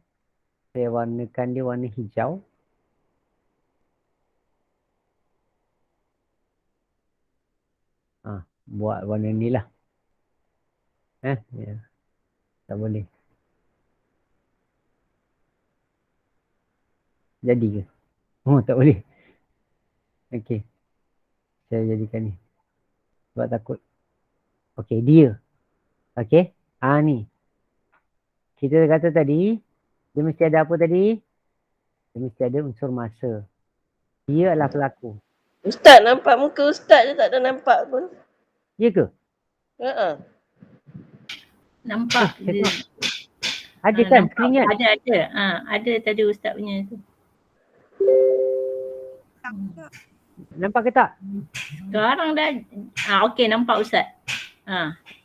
[SPEAKER 1] Saya warnakan dia warna hijau. Buat warna ni lah. Ya. Tak boleh. Jadi ke? Oh, tak boleh. Okey. Saya jadikan ni. Sebab takut. Okey, dia. Okey. Ni. Kita kata tadi, dia mesti ada apa tadi? Dia mesti ada unsur masa. Dia adalah pelaku.
[SPEAKER 2] Ustaz nampak muka Ustaz je tak ada nampak pun.
[SPEAKER 1] Ya ke?
[SPEAKER 4] Nampak dia.
[SPEAKER 1] Ada kan?
[SPEAKER 4] Nampak.
[SPEAKER 1] Keringat.
[SPEAKER 4] Ada. Ada tadi Ustaz punya tu.
[SPEAKER 1] Nampak ke tak?
[SPEAKER 4] Sekarang dah. Okey, nampak Ustaz.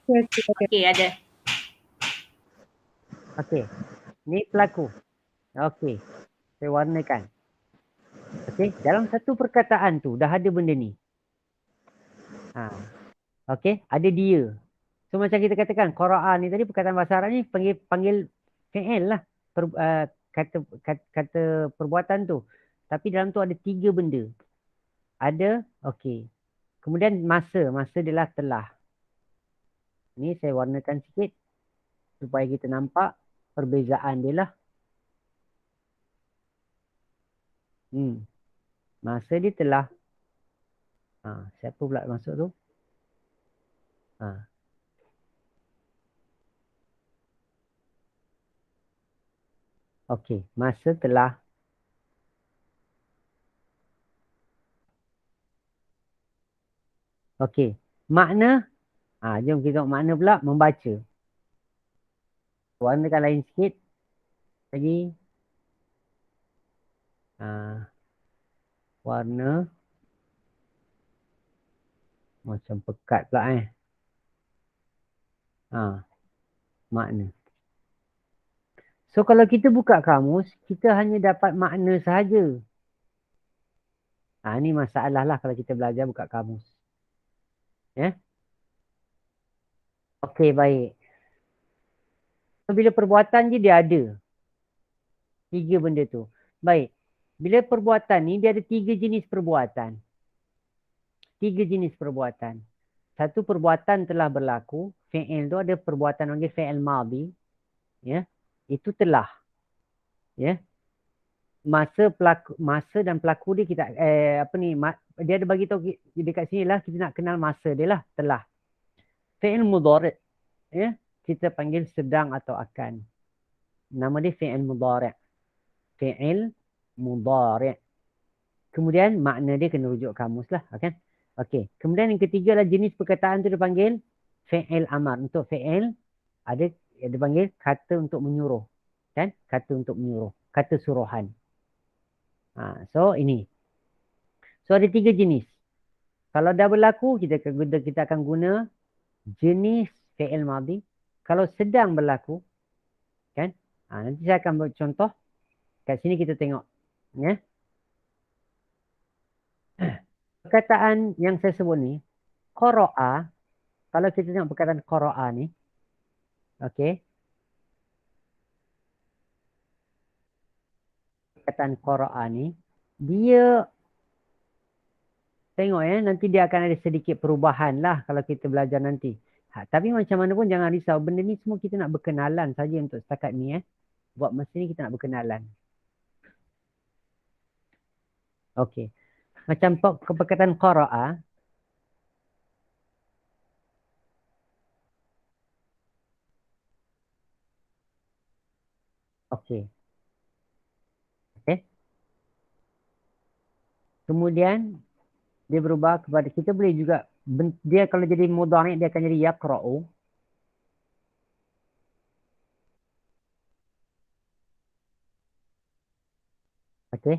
[SPEAKER 4] Okey, ada.
[SPEAKER 1] Okey. Ni pelaku. Okey. Saya warnakan. Okey. Dalam satu perkataan tu dah ada benda ni. Okey. Ada dia. So macam kita katakan qara'a ni tadi perkataan bahasa Arab ni panggil fi'il lah. Kata perbuatan tu. Tapi dalam tu ada 3 benda. Ada. Okey. Kemudian masa. Masa dia lah telah. Ni saya warnakan sikit. Supaya kita nampak perbezaan dia lah. Masa dia telah. Siapa pula masuk tu? Okey. Masa telah. Okey. Makna. Jom kita tengok makna pula. Membaca. Warnakan lain sikit. Lagi. Warna. Macam pekat pula makna. So kalau kita buka kamus, kita hanya dapat makna sahaja. Ni masalah lah kalau kita belajar buka kamus. Ya. Okey, baik. So, bila perbuatan je dia ada 3 benda tu. Baik. Bila perbuatan ni dia ada 3 jenis perbuatan. 3 jenis perbuatan. Satu perbuatan telah berlaku. Fi'il tu ada perbuatan panggil fi'il madhi. Ya. Itu telah. Ya. Masa dan pelaku dia kita dia ada bagi tahu dekat sini lah kita nak kenal masa dia lah telah. Fi'il mudhari'. Ya. Kita panggil sedang atau akan. Nama dia fi'il mudhari'. Fi'il mudhari'. Kemudian makna dia kena rujuk kamus lah. Kan? Okey. Kemudian yang ketiga adalah jenis perkataan tu dipanggil fi'il amar. Untuk fi'il ada dipanggil kata untuk menyuruh. Kan? Kata untuk menyuruh. Kata suruhan. So ini. So ada 3 jenis. Kalau dah berlaku kita akan guna jenis fi'il madhi. Kalau sedang berlaku, kan? Nanti saya akan buat contoh. Kat sini kita tengok. Ya. Perkataan yang saya sebut ni, qara'a. Kalau kita tengok perkataan qara'a ni, okey. Perkataan qara'a ni, dia tengok nanti dia akan ada sedikit perubahan lah kalau kita belajar nanti. Tapi macam mana pun jangan risau. Benda ni semua kita nak berkenalan saja untuk setakat ni. Buat masa ni kita nak berkenalan. Okey. Macam perkataan qara'a. Okey. Okey. Kemudian dia berubah kepada kita boleh juga dia kalau jadi mudhari' dia akan jadi yaqra'u. Okey.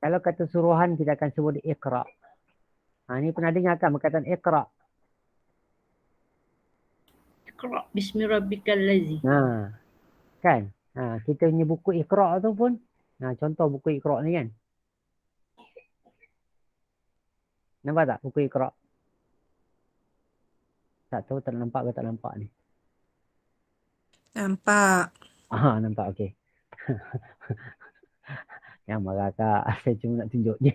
[SPEAKER 1] Kalau kata suruhan kita akan sebut iqra. Ni pernah dengar kan perkataan iqra?
[SPEAKER 4] Iqra bismi rabbikal ladzi.
[SPEAKER 1] Kan? Kita punya buku iqra tu pun, contoh buku iqra ni kan. Nampak tak buku iqra? Tak tahu tak nampak ke tak nampak ni.
[SPEAKER 3] Nampak.
[SPEAKER 1] Nampak, okey. Yang marah kak, saya cuma nak tunjuk je.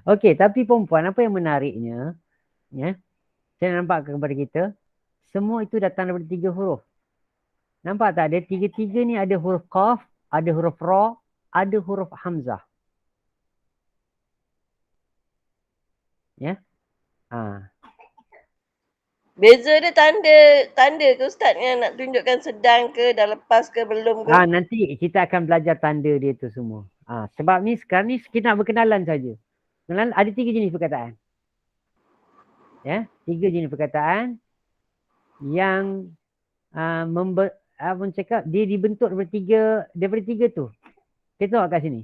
[SPEAKER 1] Okey, tapi perempuan, apa yang menariknya, ya, saya nampak kepada kita, semua itu datang daripada 3 huruf. Nampak tak? Ada tiga-tiga ni ada huruf qaf, ada huruf ra, ada huruf hamzah. Ya.
[SPEAKER 2] Beza dia tanda ke Ustaz yang nak tunjukkan sedang ke, dah lepas ke, belum ke?
[SPEAKER 1] Nanti kita akan belajar tanda dia tu semua. Sebab ni sekarang ni kita nak berkenalan saja. Ada 3 jenis perkataan. Ya, 3 jenis perkataan yang cakap dia dibentuk daripada tiga tu. Kita tengok kat sini.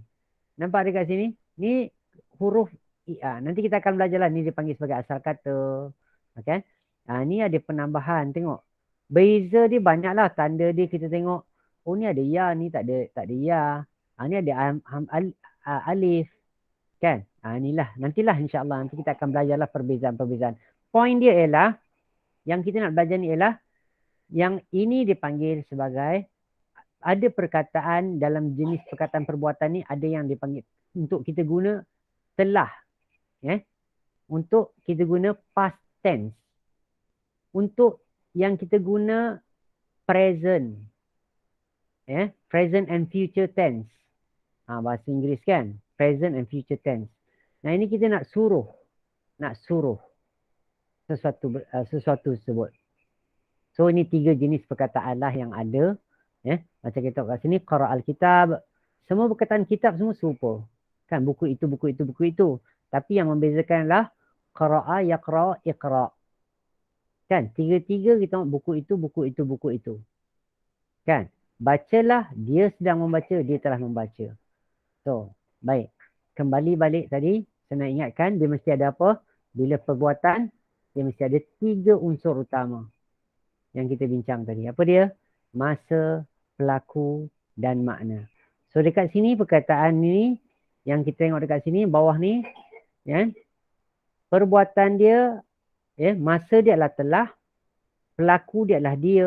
[SPEAKER 1] Nampak dekat sini? Ni huruf nanti kita akan belajar lah. Ni dipanggil sebagai asal kata. Okay? Ni ada penambahan. Tengok. Beza dia banyak lah. Tanda dia kita tengok. Oh ni ada ya, ni tak ada ya. Ni ada alif. Kan? Inilah. Nantilah insyaAllah. Nanti kita akan belajar lah perbezaan-perbezaan. Poin dia ialah, yang kita nak belajar ni ialah, yang ini dipanggil sebagai, ada perkataan dalam jenis perkataan perbuatan ni, ada yang dipanggil untuk kita guna telah. Untuk kita guna past tense. Untuk yang kita guna present. Present and future tense. Bahasa Inggeris kan? Present and future tense. Nah ini kita nak suruh. Sesuatu tersebut. So ini 3 jenis perkataan lah yang ada. Macam kita tengok kat sini, qara'al kitab. Semua perkataan kitab semua serupa. Kan buku itu. Tapi yang membezakan adalah qara'a, yaqra', iqra'. Kan? 3 kita tengok buku itu. Kan? Bacalah, dia sedang membaca, dia telah membaca. So, baik. Kembali balik tadi, saya nak ingatkan dia mesti ada apa? Bila perbuatan, dia mesti ada 3 unsur utama yang kita bincang tadi. Apa dia? Masa, pelaku dan makna. So dekat sini perkataan ni yang kita tengok dekat sini bawah ni, perbuatan dia, masa dia adalah telah, pelaku dia adalah dia,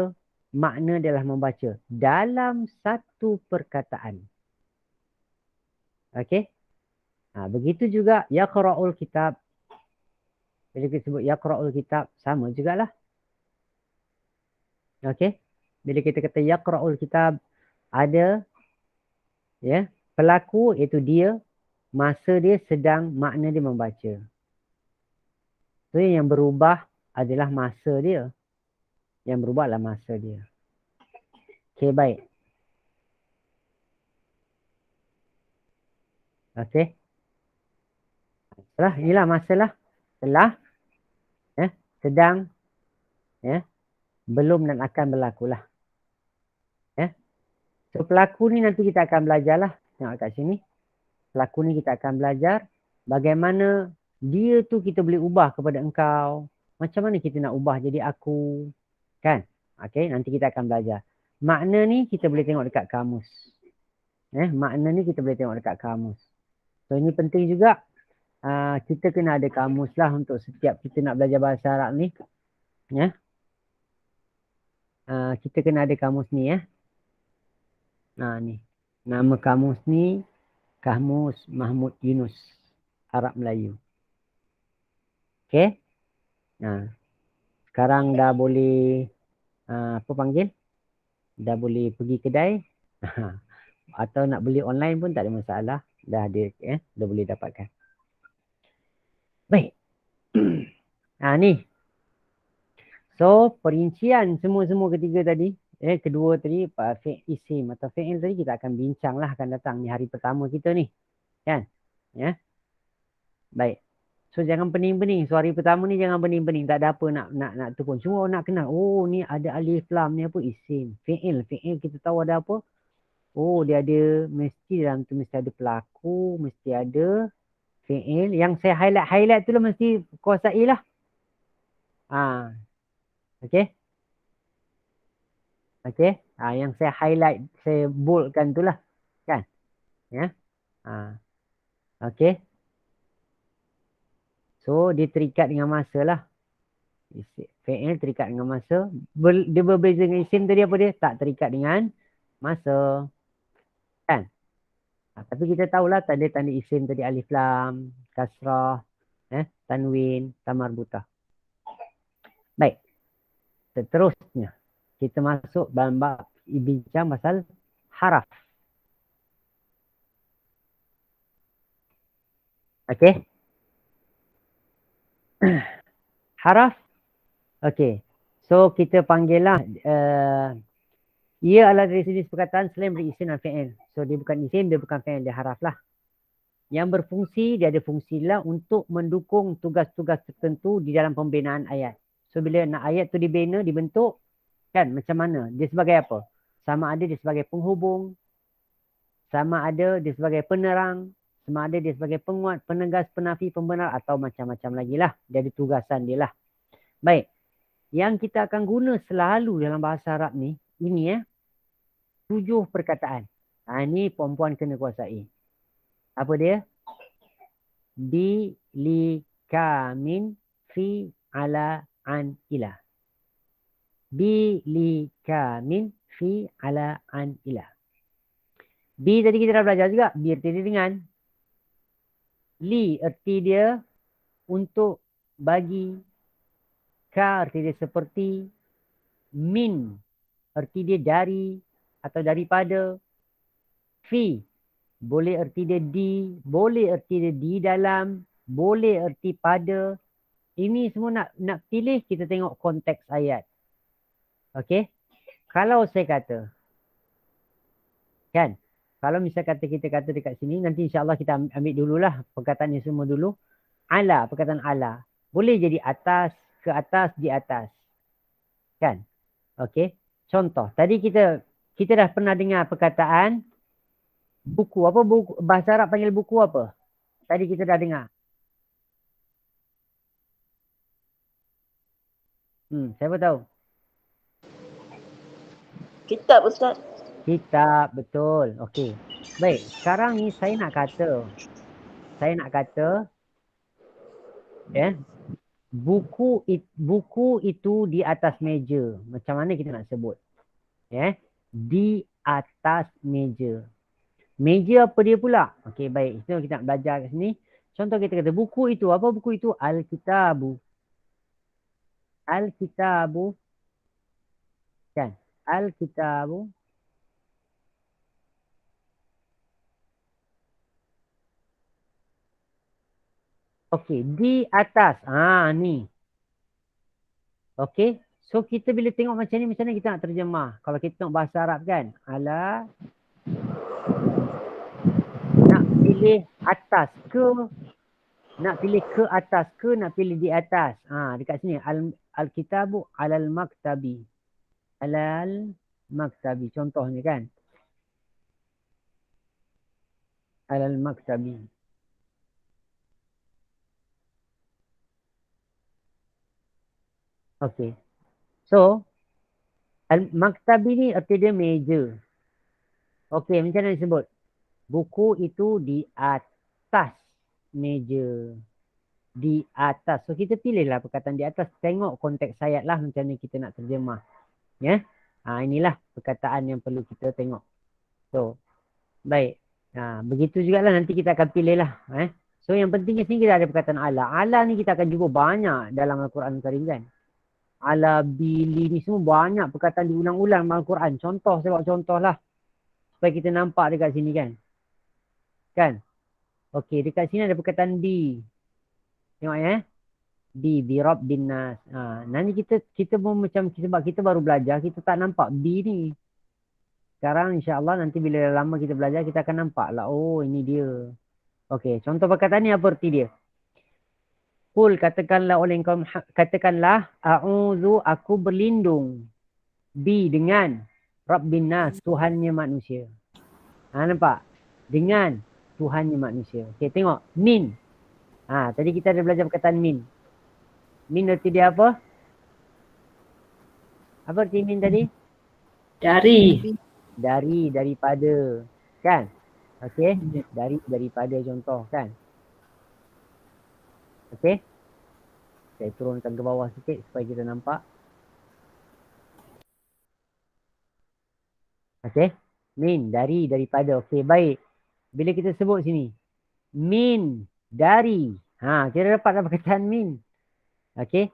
[SPEAKER 1] makna dia adalah membaca dalam satu perkataan. Okey? Begitu juga yaqra'ul kitab. Bila kita sebut yaqra'ul kitab, sama jugalah. Okey? Bila kita kata yaqra'ul kitab, ada pelaku iaitu dia, masa dia sedang, makna dia membaca. So yang berubah adalah masa dia. Yang berubah adalah masa dia. Okey, baik. Okey. Inilah masalah. Telah, sedang, belum dan akan berlaku lah. So pelaku ni nanti kita akan belajar lah. Tengok kat sini. Pelaku ni kita akan belajar bagaimana dia tu kita boleh ubah kepada engkau. Macam mana kita nak ubah jadi aku. Kan? Okay, nanti kita akan belajar. Makna ni kita boleh tengok dekat kamus. Makna ni kita boleh tengok dekat kamus. So ini penting juga. Kita kena ada kamus lah untuk setiap kita nak belajar bahasa Arab ni. Kita kena ada kamus ni ni. Nama kamus ni Kamus Mahmud Yunus Arab Melayu. Okey. Sekarang dah boleh apa panggil? Dah boleh pergi kedai. Atau nak beli online pun tak ada masalah. Dah ada dah boleh dapatkan. Baik. Ni. So, perincian semua ketiga tadi. Kedua tadi, isim atau fi'il tadi kita akan bincang lah akan datang ni hari pertama kita ni. Kan? Baik. So, jangan pening-pening. So, hari pertama ni jangan pening-pening. Tak ada apa nak tu pun. Cuma nak kenal. Oh, ni ada alif lam ni apa? Isim. Fi'il kita tahu ada apa? Oh, dia ada, mesti dalam tu mesti ada pelaku, mesti ada fi'il. Yang saya highlight tu lah mesti kuasai lah. Okey. Okey. Yang saya highlight, saya boldkan tu lah. Kan? Ya. Okey. So, dia terikat dengan masa lah. Fi'il terikat dengan masa. Dia berbeza dengan isim tadi apa dia? Tak terikat dengan masa. Kan? Tapi kita tahulah tanda-tanda isim tadi alif lam, kasrah, tanwin, tamarbutah. Baik. Seterusnya kita masuk dalam bab bincang pasal haraf. Okey. Haraf. Okey. So kita panggillah ia adalah dari segi perkataan selain berisim dan fi'il. So dia bukan isim, dia bukan fi'il, dia haraf lah. Yang berfungsi, dia ada fungsi lah untuk mendukung tugas-tugas tertentu di dalam pembinaan ayat. So bila nak ayat tu dibina, dibentuk, kan macam mana? Dia sebagai apa? Sama ada dia sebagai penghubung, sama ada dia sebagai penerang, sama ada dia sebagai penguat, penegas, penafi, pembenar atau macam-macam lagi lah. Dia ada tugasan dia lah. Baik. Yang kita akan guna selalu dalam bahasa Arab ni, ini 7 perkataan. Ini perempuan kena kuasai. Apa dia? Bi, li, ka, min, fi, ala, an, ila. Bi, li, ka, min, fi, ala, an, ila. Bi tadi kita dah belajar juga. Bi erti dia dengan. Li erti dia untuk bagi. Ka erti dia seperti. Min erti dia dari atau daripada. Fi boleh erti dia di, boleh erti dia di dalam, boleh erti pada. Ini semua nak pilih, kita tengok konteks ayat. Okey. Kalau saya kata, kan, kalau misal kita kata dekat sini, nanti insyaAllah kita ambil dululah perkataan ni semua dulu. Ala, perkataan ala. Boleh jadi atas, ke atas, di atas. Kan? Okey. Contoh, tadi kita dah pernah dengar perkataan buku. Apa buku? Bahasa Arab panggil buku apa? Tadi kita dah dengar. Siapa tahu?
[SPEAKER 2] Kitab, Ustaz.
[SPEAKER 1] Kitab, betul. Okey. Baik, sekarang ni saya nak kata buku itu di atas meja. Macam mana kita nak sebut? Di atas meja. Meja apa dia pula? Okey, baik. Itu kita nak belajar kat sini. Contoh kita kata buku itu. Apa buku itu? Al-Kitabu. Al-Kitabu. Kan? Al-Kitabu. Okey, di atas. Ni. Okey. So kita bila tengok macam ni kita nak terjemah. Kalau kita tengok bahasa Arab kan. Ala. Nak pilih atas ke. Nak pilih ke atas ke. Nak pilih di atas. Dekat sini. Al-Kitabu alal maktabi. Alal maktabi. Contohnya kan. Alal maktabi. Okey. So, al-maktabi ni arti dia meja. Okey, macam mana disebut? Buku itu di atas meja. Di atas. So, kita pilihlah perkataan di atas. Tengok konteks ayat lah macam ni kita nak terjemah. Ya. Inilah perkataan yang perlu kita tengok. So, baik. Begitu jugalah nanti kita akan pilih lah. So, yang pentingnya sini kita ada perkataan ala. Ala ni kita akan jumpa banyak dalam Al-Quran Karim kan. Ala, bili ni semua banyak perkataan diulang-ulang dalam Al-Quran. Contoh, saya buat contoh lah. Supaya kita nampak dekat sini kan. Kan? Okey, dekat sini ada perkataan bi. Tengok ya. Bi rabbin nas. Nanti kita pun macam, sebab kita baru belajar, kita tak nampak bi ni. Sekarang insya-Allah nanti bila lama kita belajar, kita akan nampak lah. Oh, ini dia. Okey, contoh perkataan ni apa arti dia? Kul, katakanlah oleh engkau, katakanlah a'udzu, aku berlindung bi dengan rabbin nas, Tuhannya manusia. Nampak? Dengan Tuhannya manusia. Okey, tengok. Min. Tadi kita ada belajar perkataan min. Min erti dia apa? Apa erti min tadi?
[SPEAKER 4] Dari.
[SPEAKER 1] Dari, daripada. Kan? Okey? Daripada contoh kan? Okey? Saya turunkan ke bawah sikit supaya kita nampak. Okey? Min, daripada. Okey, baik. Bila kita sebut sini. Min, dari. Kita dapat perkataan min. Okey?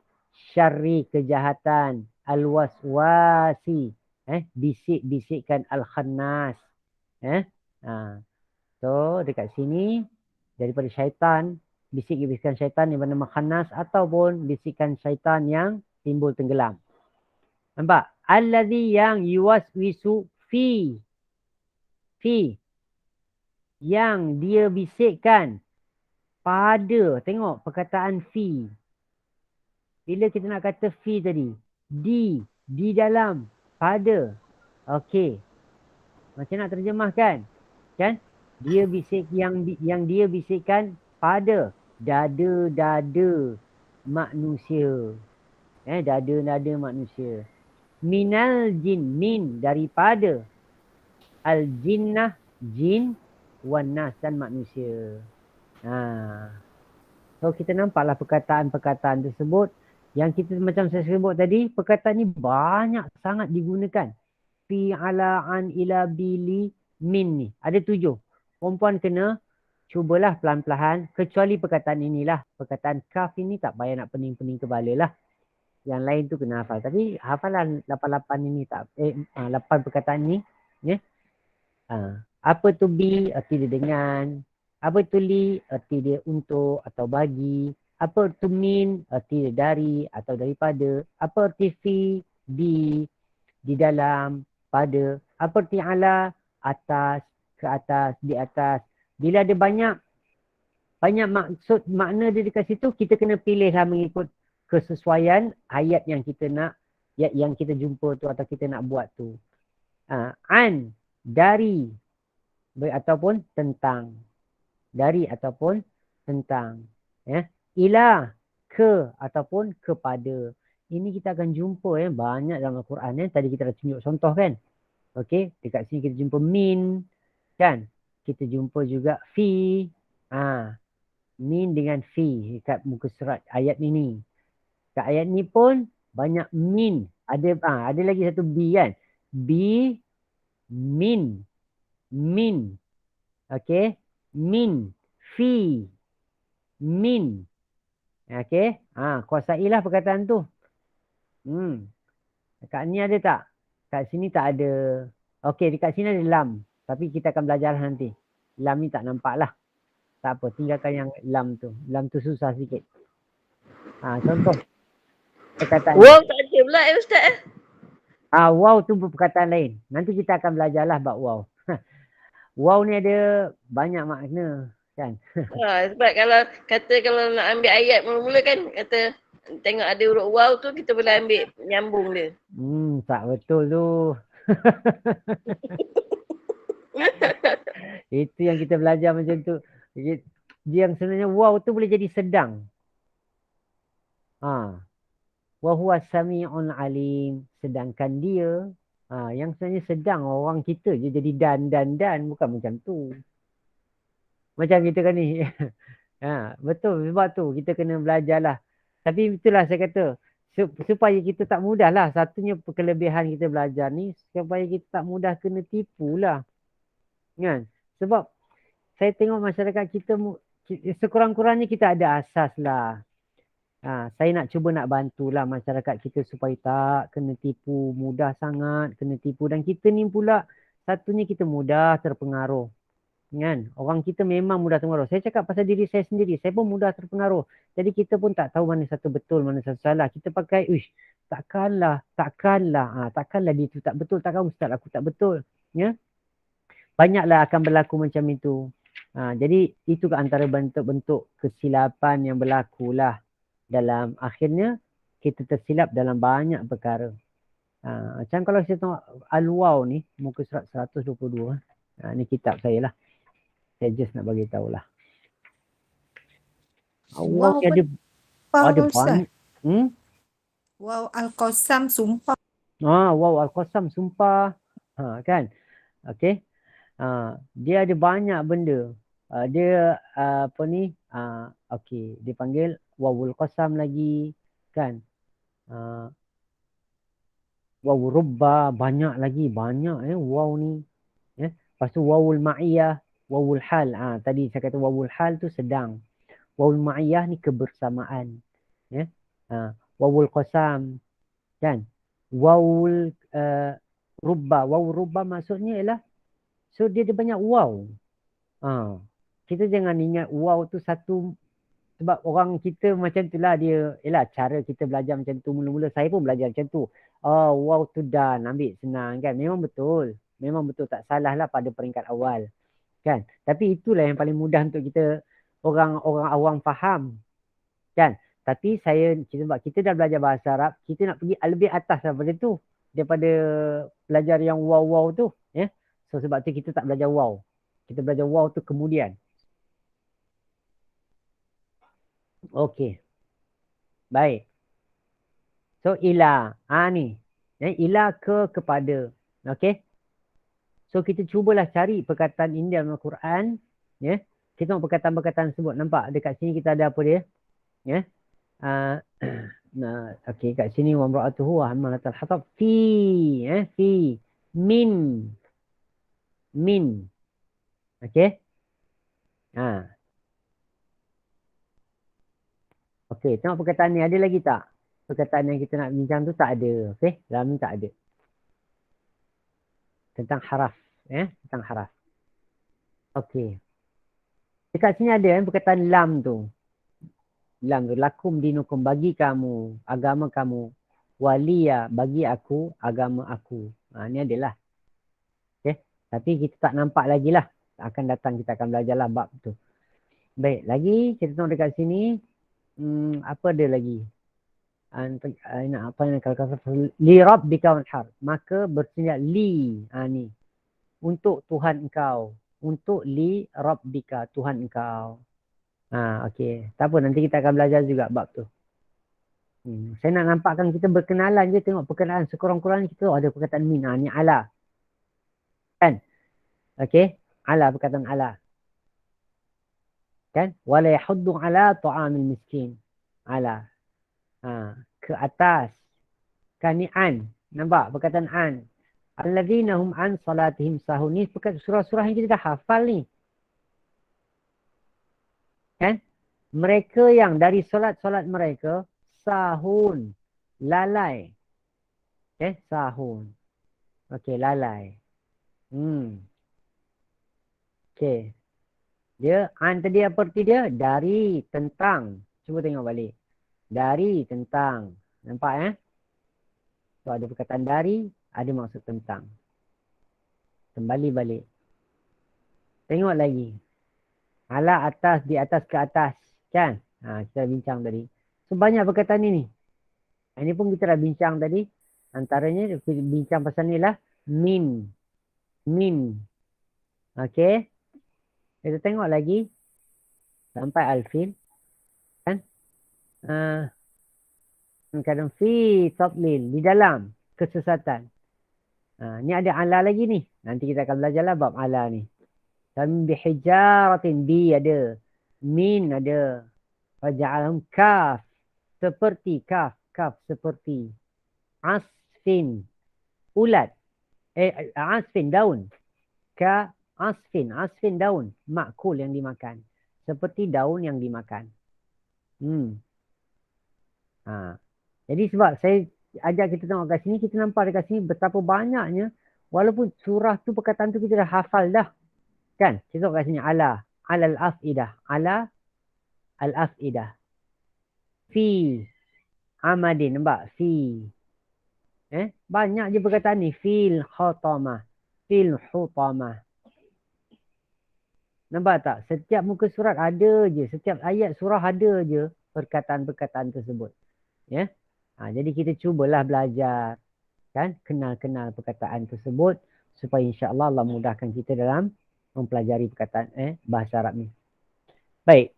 [SPEAKER 1] Syarri, kejahatan. Al-waswasi. Bisik-bisikkan al-khannas. So, dekat sini. Daripada syaitan. Bisik-bisikan syaitan yang bernama khannas. Ataupun bisikan syaitan yang timbul tenggelam. Nampak? Alladhi yang yuwaswisu fi. Yang dia bisikkan pada. Tengok perkataan fi. Bila kita nak kata fi tadi. Di dalam. Pada. Okey. Macam nak terjemahkan. Kan? Dia bisik yang dia bisikkan pada dada-dada manusia. Dada-dada manusia. Minal jin. Min daripada. Al-jinnah, jin, wanas dan manusia. So kita nampaklah perkataan-perkataan tersebut. Yang kita macam saya sebut tadi, perkataan ni banyak sangat digunakan. Fi, ala, an, ila, bili, min ni. Ada 7. Perempuan kena cubalah pelan-pelan. Kecuali perkataan inilah. Perkataan kaf ini tak payah nak pening-pening kepala lah. Yang lain tu kena hafal. Tapi hafalan 8 ini tak. 8 perkataan ni. Apa tu bi, erti dia dengan. Apa tu li, erti dia untuk atau bagi. Apa tu min, erti dia dari atau daripada. Apa erti fi, di dalam, pada. Apa erti ala, atas, ke atas, di atas. Bila ada banyak maksud, makna dia dekat situ, kita kena pilihlah mengikut kesesuaian ayat yang kita nak, yang kita jumpa tu atau kita nak buat tu. An, dari ataupun tentang. Dari ataupun tentang. Ila, ke ataupun kepada. Ini kita akan jumpa banyak dalam Al-Quran. Tadi kita dah tunjuk contoh kan. Okey, dekat sini kita jumpa min kan. Kita jumpa juga fi. Min dengan fi dekat muka surat ayat ni. Kat ayat ni pun banyak min. Ada lagi satu bi kan. Bi, min. Okey. Min. Fi. Min. Okey. Kuasailah perkataan tu. Dekat ni ada tak? Kat sini tak ada. Okey, dekat sini ada lam. Tapi kita akan belajar nanti. Lam ni tak nampak lah. Tak apa, tinggalkan yang lam tu. Lam tu susah sikit. Contoh. Perkataan.
[SPEAKER 2] Wow tak ada pula Ustaz.
[SPEAKER 1] Wow tu perkataan lain. Nanti kita akan belajar lah bab wow. Wow ni ada banyak makna kan.
[SPEAKER 2] Sebab kalau nak ambil ayat mula-mula kan kata tengok ada huruf wow tu kita boleh ambil nyambung dia.
[SPEAKER 1] Tak betul tu. Itu yang kita belajar macam tu. Yang sebenarnya wow tu boleh jadi sedang. Wa huwa sami'un alim. Sedangkan dia yang sebenarnya sedang orang kita je jadi dan. Bukan macam tu. Macam kita kan ni. Betul. Sebab tu kita kena belajarlah. Tapi itulah saya kata. Supaya kita tak mudah lah. Satunya kelebihan kita belajar ni. Supaya kita tak mudah kena tipu lah. Kan? Sebab saya tengok masyarakat kita. Sekurang-kurangnya kita ada asas lah. Saya nak cuba nak bantulah masyarakat kita supaya tak kena tipu mudah sangat, kena tipu. Dan kita ni pula satunya kita mudah terpengaruh. Kan? Orang kita memang mudah terpengaruh. Saya cakap pasal diri saya sendiri, saya pun mudah terpengaruh. Jadi kita pun tak tahu mana satu betul, mana satu salah. Kita pakai, takkanlah dia tu tak betul, takkan ustaz aku tak betul. Ya? Banyaklah akan berlaku macam itu. Jadi itu antara bentuk-bentuk kesilapan yang berlaku lah. Dalam akhirnya kita tersilap dalam banyak perkara. Macam kalau saya tengok Al-Waw ni, muka surat 122. Ni kitab saya lah. Saya just nak bagi tahu lah. Wow,
[SPEAKER 3] Wow,
[SPEAKER 1] ni ada
[SPEAKER 3] Ustaz.
[SPEAKER 1] banyak. Hmm?
[SPEAKER 3] Wow, Al-Qasam, sumpah.
[SPEAKER 1] Wow, Al-Qasam, sumpah. Kan? Okey. Dia ada banyak benda. Dia apa ni? Okey, dia panggil wawul qasam lagi, kan? Wawu rubba, banyak lagi, banyak waw ni. Lepas tu wawul ma'iyah, wawul hal. Tadi saya kata wawul hal tu sedang. Wawul ma'iyah ni kebersamaan. Wawul qasam, kan? Wawul rubba maksudnya ialah so dia ada banyak waw. Kita jangan ingat waw tu satu, sebab orang kita macam tu lah dia, ialah cara kita belajar macam tu mula-mula. Saya pun belajar macam tu. Waw tu dan ambil senang, kan? Memang betul, tak salah lah pada peringkat awal, kan? Tapi itulah yang paling mudah untuk kita orang-orang awam faham, kan? Tapi sebab kita dah belajar bahasa Arab, kita nak pergi lebih atas daripada tu, daripada belajar yang waw tu, ya. So sebab tu kita tak belajar waw. Kita belajar waw tu kemudian. Okey. Baik. So ila, ni. Ila kepada. Okey. So kita cubalah cari perkataan ini dalam Al-Quran, ya. Kita tengok perkataan-perkataan tersebut. Nampak dekat sini kita ada apa dia? Ya. Okey, kat sini wa imra'atuhu hammalatal hatab fi, fi min. Okey. Okey, tengok perkataan ni ada lagi tak? Perkataan yang kita nak bincang tu tak ada. Okey, dalam ni tak ada. Tentang haraf, tentang haraf. Okey. Dekat sini ada perkataan lam tu. Lam tu, lakum dinukum, bagi kamu, agama kamu. Waliya, bagi aku, agama aku. Ni adalah. Okey. Tapi kita tak nampak lagi lah. Akan datang kita akan belajar lah bab tu. Baik, lagi kita tengok dekat sini. Apa ada lagi? Apa yang kalau li rabbika wanhar, maka bersedia li, ni untuk Tuhan engkau, untuk li rabbika, Tuhan engkau. Okey, tak apa, nanti kita akan belajar juga bab tu. Saya nak nampakkan kita berkenalan je, tengok perkenalan sekurang-kurangnya kita ada perkataan min, ni ala, kan? Okey, ala, perkataan ala, kan? Wala yahuddu ala ta'amil miskin, ala. Ke atas. Kan ni an. Nampak perkataan an. Alladzina hum an salatihim sahun. Ni surah-surah yang kita dah hafal ni. Kan? Mereka yang dari solat-solat mereka sahun. Lalai. Sahun. Okey, lalai. Okey. Dia an tadi apa arti dia? Dari, tentang. Cuba tengok balik. Dari, tentang. Nampak So ada perkataan dari, ada maksud tentang. Kembali balik. Tengok lagi. Ala, atas, di atas, ke atas. Kan? Kita bincang tadi. So banyak perkataan ini. Ini pun kita dah bincang tadi. Antaranya bincang pasal ni lah. Min. Okey. Kita tengok lagi. Sampai alfil. Kan? Kadang fi tatlil, di dalam kesesatan. Ni ada ala lagi ni. Nanti kita akan belajar lah bab ala ni. Dan bihijaratin, bi ada. Min ada. Faja'alhum kaf. Seperti kaf. Kaf seperti. Asfin. Ulat. Asfin, daun. Ka asfin. Asfin, daun. Makul, yang dimakan. Seperti daun yang dimakan. Jadi sebab saya ajak kita tengok kat sini, kita nampak dekat sini betapa banyaknya, walaupun surah tu, perkataan tu kita dah hafal dah. Kan? Kita tengok kat sini, ala al-afidah. Ala al-afidah. Fi amadin, nampak? Fi. Banyak je perkataan ni. Fil khatamah. Fil hutamah. Nampak tak? Setiap muka surat ada je. Setiap ayat surah ada je perkataan-perkataan tersebut. Jadi kita cubalah belajar. Kan? Kenal-kenal perkataan tersebut supaya insya-Allah Allah mudahkan kita dalam mempelajari perkataan bahasa Arab ni. Baik.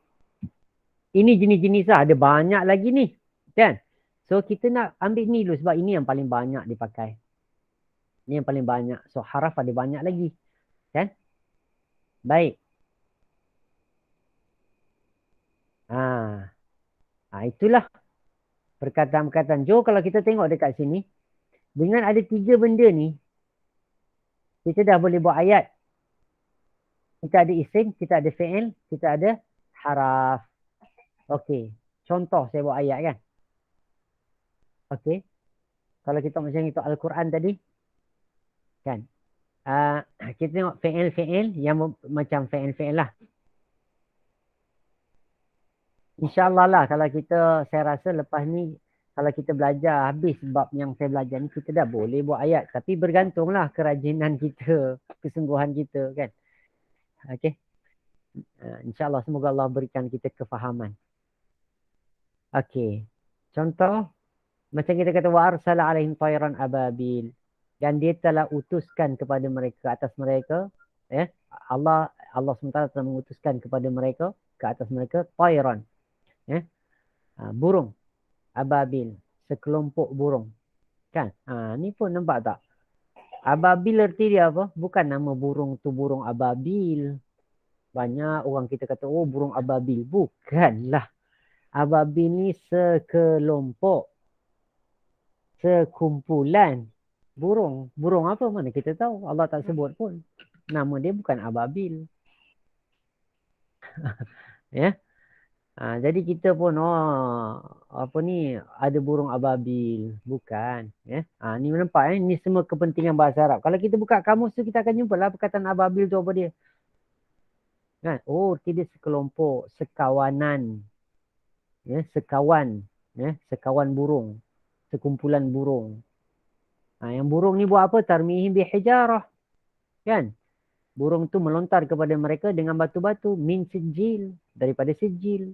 [SPEAKER 1] Ini jenis-jenis lah. Ada banyak lagi ni. Kan? So kita nak ambil ni dulu sebab ini yang paling banyak dipakai. Ini yang paling banyak. So haraf ada banyak lagi. Kan? Baik. Itulah perkataan-perkataan. Jo, kalau kita tengok dekat sini, dengan ada 3 benda ni, kita dah boleh buat ayat. Kita ada isim, kita ada fi'il, kita ada haraf. Okey. Contoh saya buat ayat kan. Okey. Kalau kita macam itu Al-Quran tadi, kan. Kita tengok fi'il yang macam fi'il lah. InsyaAllah lah kalau kita, saya rasa lepas ni kalau kita belajar habis bab yang saya belajar ni, kita dah boleh buat ayat. Tapi bergantunglah kerajinan kita, kesungguhan kita kan. Okey. InsyaAllah semoga Allah berikan kita kefahaman. Okey. Contoh, macam kita kata wa arsala alaihim tayran ababil. Dan dia telah utuskan kepada mereka, atas mereka, Allah SWT telah mengutuskan kepada mereka, ke atas mereka, tayran. Burung ababil, sekelompok burung kan. Ni pun nampak tak, ababil erti dia apa? Bukan nama burung tu burung ababil. Banyak orang kita kata oh burung ababil, bukanlah. Ababil ni sekelompok, sekumpulan burung. Burung apa mana kita tahu, Allah tak sebut pun. Nama dia bukan ababil. Ya. Jadi kita pun apa ni, ada burung ababil, bukan ya. Ni nampak ni semua kepentingan bahasa Arab. Kalau kita buka kamus tu kita akan jumpa lah perkataan ababil tu apa dia. Kan? Oh, tidak sekelompok, sekawanan. Ya, sekawan, ya, sekawan burung, sekumpulan burung. Yang burung ni buat apa? Tarmihim bihijarah. Kan? Burung tu melontar kepada mereka dengan batu-batu min sijil, daripada sijil.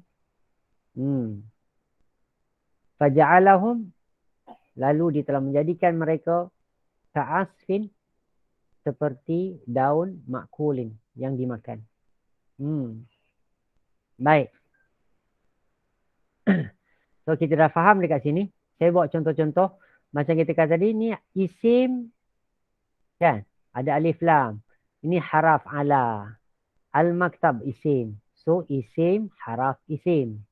[SPEAKER 1] Faja'alahum, lalu dia telah menjadikan mereka ka'asfin, seperti daun makulin yang dimakan. Baik. So kita dah faham dekat sini. Saya buat contoh-contoh. Macam kita kata tadi, ni isim kan, ada alif lam. Ini haraf ala. Al-maktab isim. So isim, haraf isim.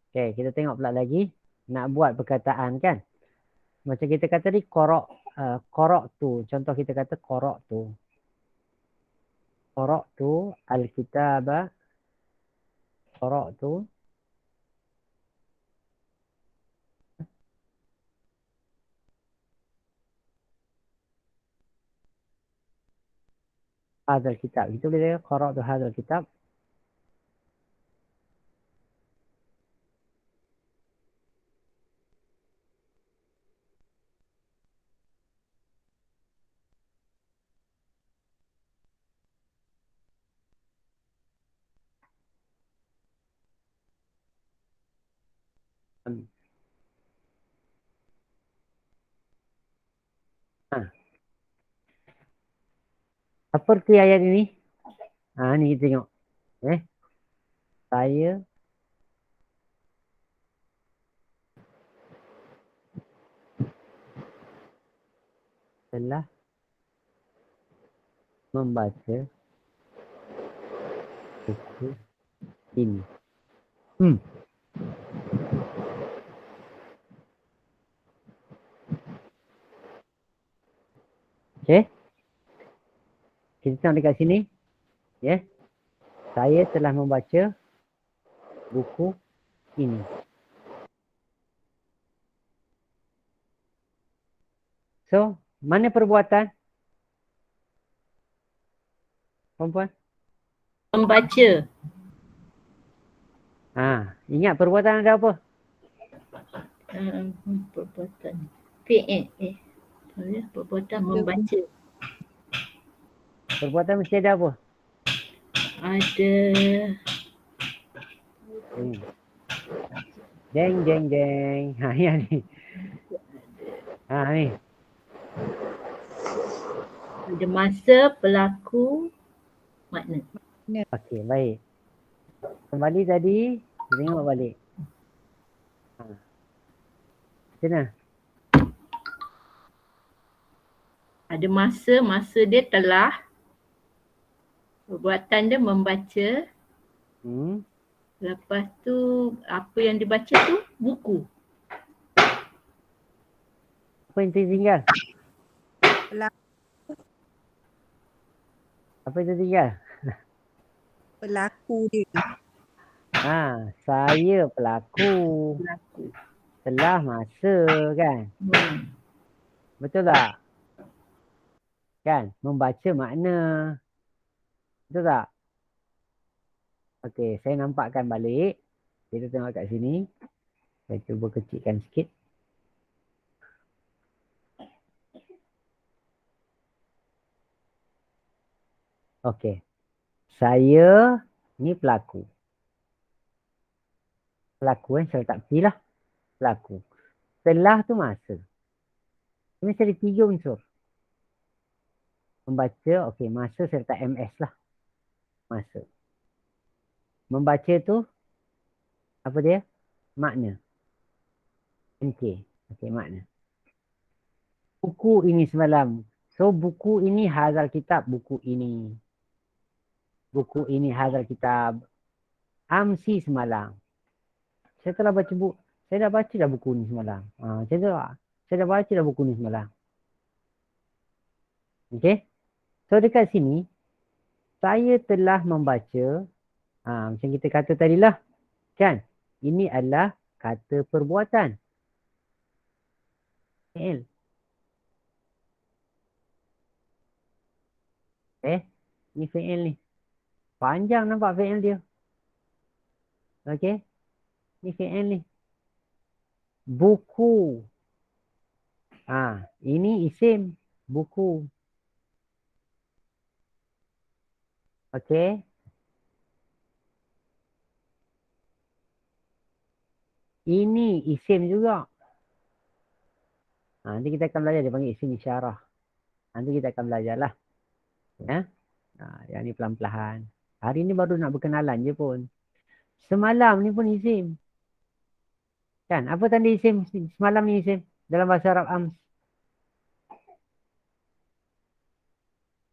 [SPEAKER 1] Okay, kita tengok pula lagi. Nak buat perkataan kan. Macam kita kata tadi, korok tu. Contoh kita kata korok tu. Korok tu, al-kitabah. Korok tu. Hadal kitab. Kita boleh tengok korok tu hadal kitab. Seperti ayat ini. Ni kita tengok. Saya telah membaca buku ini. Okay. Kita tengok dekat sini. Ya. Saya telah membaca buku ini. So, mana perbuatan? Perempuan?
[SPEAKER 2] Membaca.
[SPEAKER 1] Ingat perbuatan ada apa?
[SPEAKER 2] Perbuatan. Fi'il. Perbuatan membaca.
[SPEAKER 1] Perbuatan mesti ada apa?
[SPEAKER 2] Ada.
[SPEAKER 1] Jeng, jeng, jeng. Yang ni. Ni.
[SPEAKER 4] Ada masa, pelaku, makna.
[SPEAKER 1] Okey, baik. Kembali tadi, tengok balik. Macam mana?
[SPEAKER 4] Ada masa dia telah. Perbuatan dia membaca. Lepas tu apa yang dibaca tu buku.
[SPEAKER 1] Apa yang tertinggal? Apa yang tertinggal?
[SPEAKER 3] Pelaku dia.
[SPEAKER 1] Saya pelaku. Telah masa kan? Betul tak? Kan? Membaca makna. Betul tak? Okey, saya nampakkan balik. Kita tengok kat sini. Saya cuba kecilkan sikit. Okey. Saya ni pelaku. Pelaku saya tak pilih lah. Pelaku. Telah tu masa. Ini saya ada 3 unsur. Membaca, okey, masa saya letak MS lah. Masa. Membaca tu, apa dia? Makna. MK. Okey, makna. Buku ini semalam. So, buku ini hazal kitab. Buku ini. Buku ini hazal kitab. Amsi semalam. Saya telah baca buku. Saya dah baca dah buku ni semalam. Saya dah baca dah buku ni semalam. Okey. So, dekat sini, saya telah membaca. Macam kita kata tadilah. Kan? Ini adalah kata perbuatan. Fi'il. Ni fi'il ni. Panjang nampak fi'il dia. Okey. Ni fi'il ni. Buku. Ini isim. Buku. Okey. Ini isim juga. Nanti kita akan belajar. Dia panggil isim isyarah. Nanti kita akan belajar lah. Ya. Yang ni pelan-pelan. Hari ni baru nak berkenalan je pun. Semalam ni pun isim. Kan? Apa tanda isim? Semalam ni isim. Dalam bahasa Arab Ams.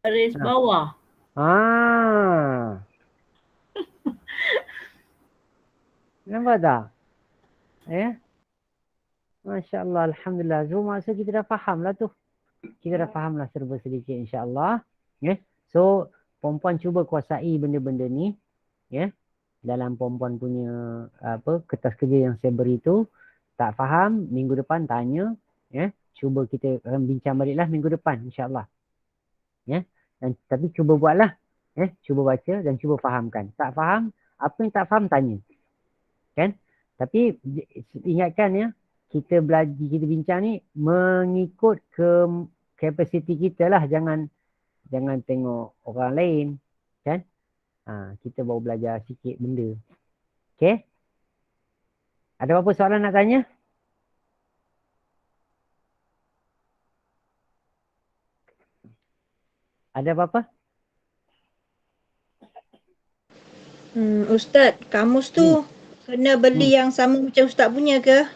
[SPEAKER 4] Garis bawah.
[SPEAKER 1] Nampak tak? Ya. Masya Allah. Alhamdulillah. So, maksud kita dah faham lah tu. Kita dah faham lah serba sedikit insyaAllah. Ya. So, perempuan cuba kuasai benda-benda ni. Ya. Dalam perempuan punya kertas kerja yang saya beri tu. Tak faham, minggu depan tanya. Ya. Cuba kita bincang baliklah minggu depan insyaAllah. Ya. Tapi cuba buatlah. Ya. Cuba baca dan cuba fahamkan. Tak faham, apa yang tak faham tanya. Kan? Tapi ingatkan ya, kita belajar, kita bincang ni mengikut ke kapasiti kita lah. Jangan tengok orang lain. Kan? Kita baru belajar sikit benda. Okay? Ada apa-apa soalan nak tanya? Ada apa-apa?
[SPEAKER 6] Ustaz, kamus tu kena beli yang sama macam Ustaz punya ke?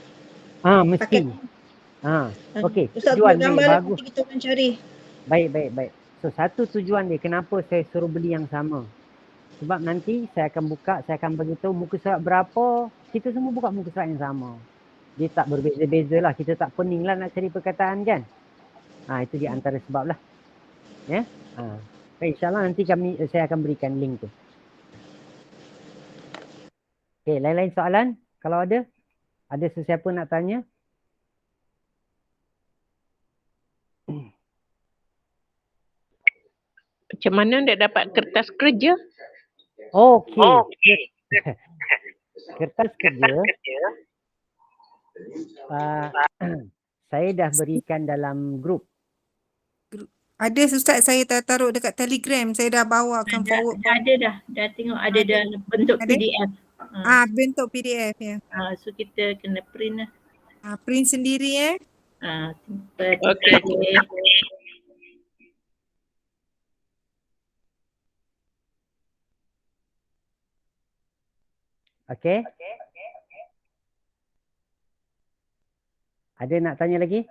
[SPEAKER 1] Mesti. Okey,
[SPEAKER 6] Ustaz
[SPEAKER 1] tujuan
[SPEAKER 6] buat
[SPEAKER 1] dia
[SPEAKER 6] gambar
[SPEAKER 1] bagus.
[SPEAKER 6] nanti kita akan cari.
[SPEAKER 1] Baik. So, satu tujuan dia kenapa saya suruh beli yang sama. Sebab nanti saya akan buka, saya akan beritahu muka surat berapa. Kita semua buka muka surat yang sama. Dia tak berbeza-beza lah. Kita tak pening lah nak cari perkataan kan. Itu di antara sebab lah. Ya. Baik, insyaAllah nanti saya akan berikan link tu. Okey, lain-lain soalan? Kalau ada sesiapa nak tanya?
[SPEAKER 7] Macam mana nak dapat kertas kerja?
[SPEAKER 1] Okey. Kertas kerja. Saya dah berikan dalam grup.
[SPEAKER 3] Ada Ustaz, saya dah taruh dekat Telegram. Saya dah bawakan forward.
[SPEAKER 4] Dah tengok ada dalam bentuk PDF.
[SPEAKER 3] Bentuk PDF ya.
[SPEAKER 4] So kita kena print lah.
[SPEAKER 3] Print sendiri
[SPEAKER 4] Okey.
[SPEAKER 1] Okey. Ada nak tanya lagi?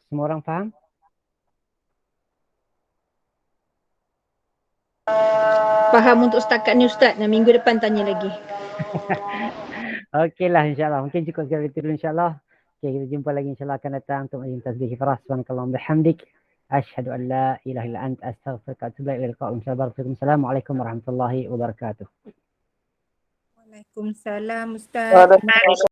[SPEAKER 1] Semua orang faham?
[SPEAKER 6] Faham untuk setakat ni Ustaz. Nah, minggu depan tanya lagi.
[SPEAKER 1] Okeylah insya-Allah. Mungkin cukup sekali itu dulu insya-Allah. Okey, kita jumpa lagi insya-Allah akan datang untuk majlis tasbih kifarah. Subhanakallahumma bihamdik asyhadu an la ilaha illa anta astaghfiruka wa atubu ilaik. Assalamualaikum warahmatullahi wabarakatuh.
[SPEAKER 3] Waalaikumsalam Ustaz.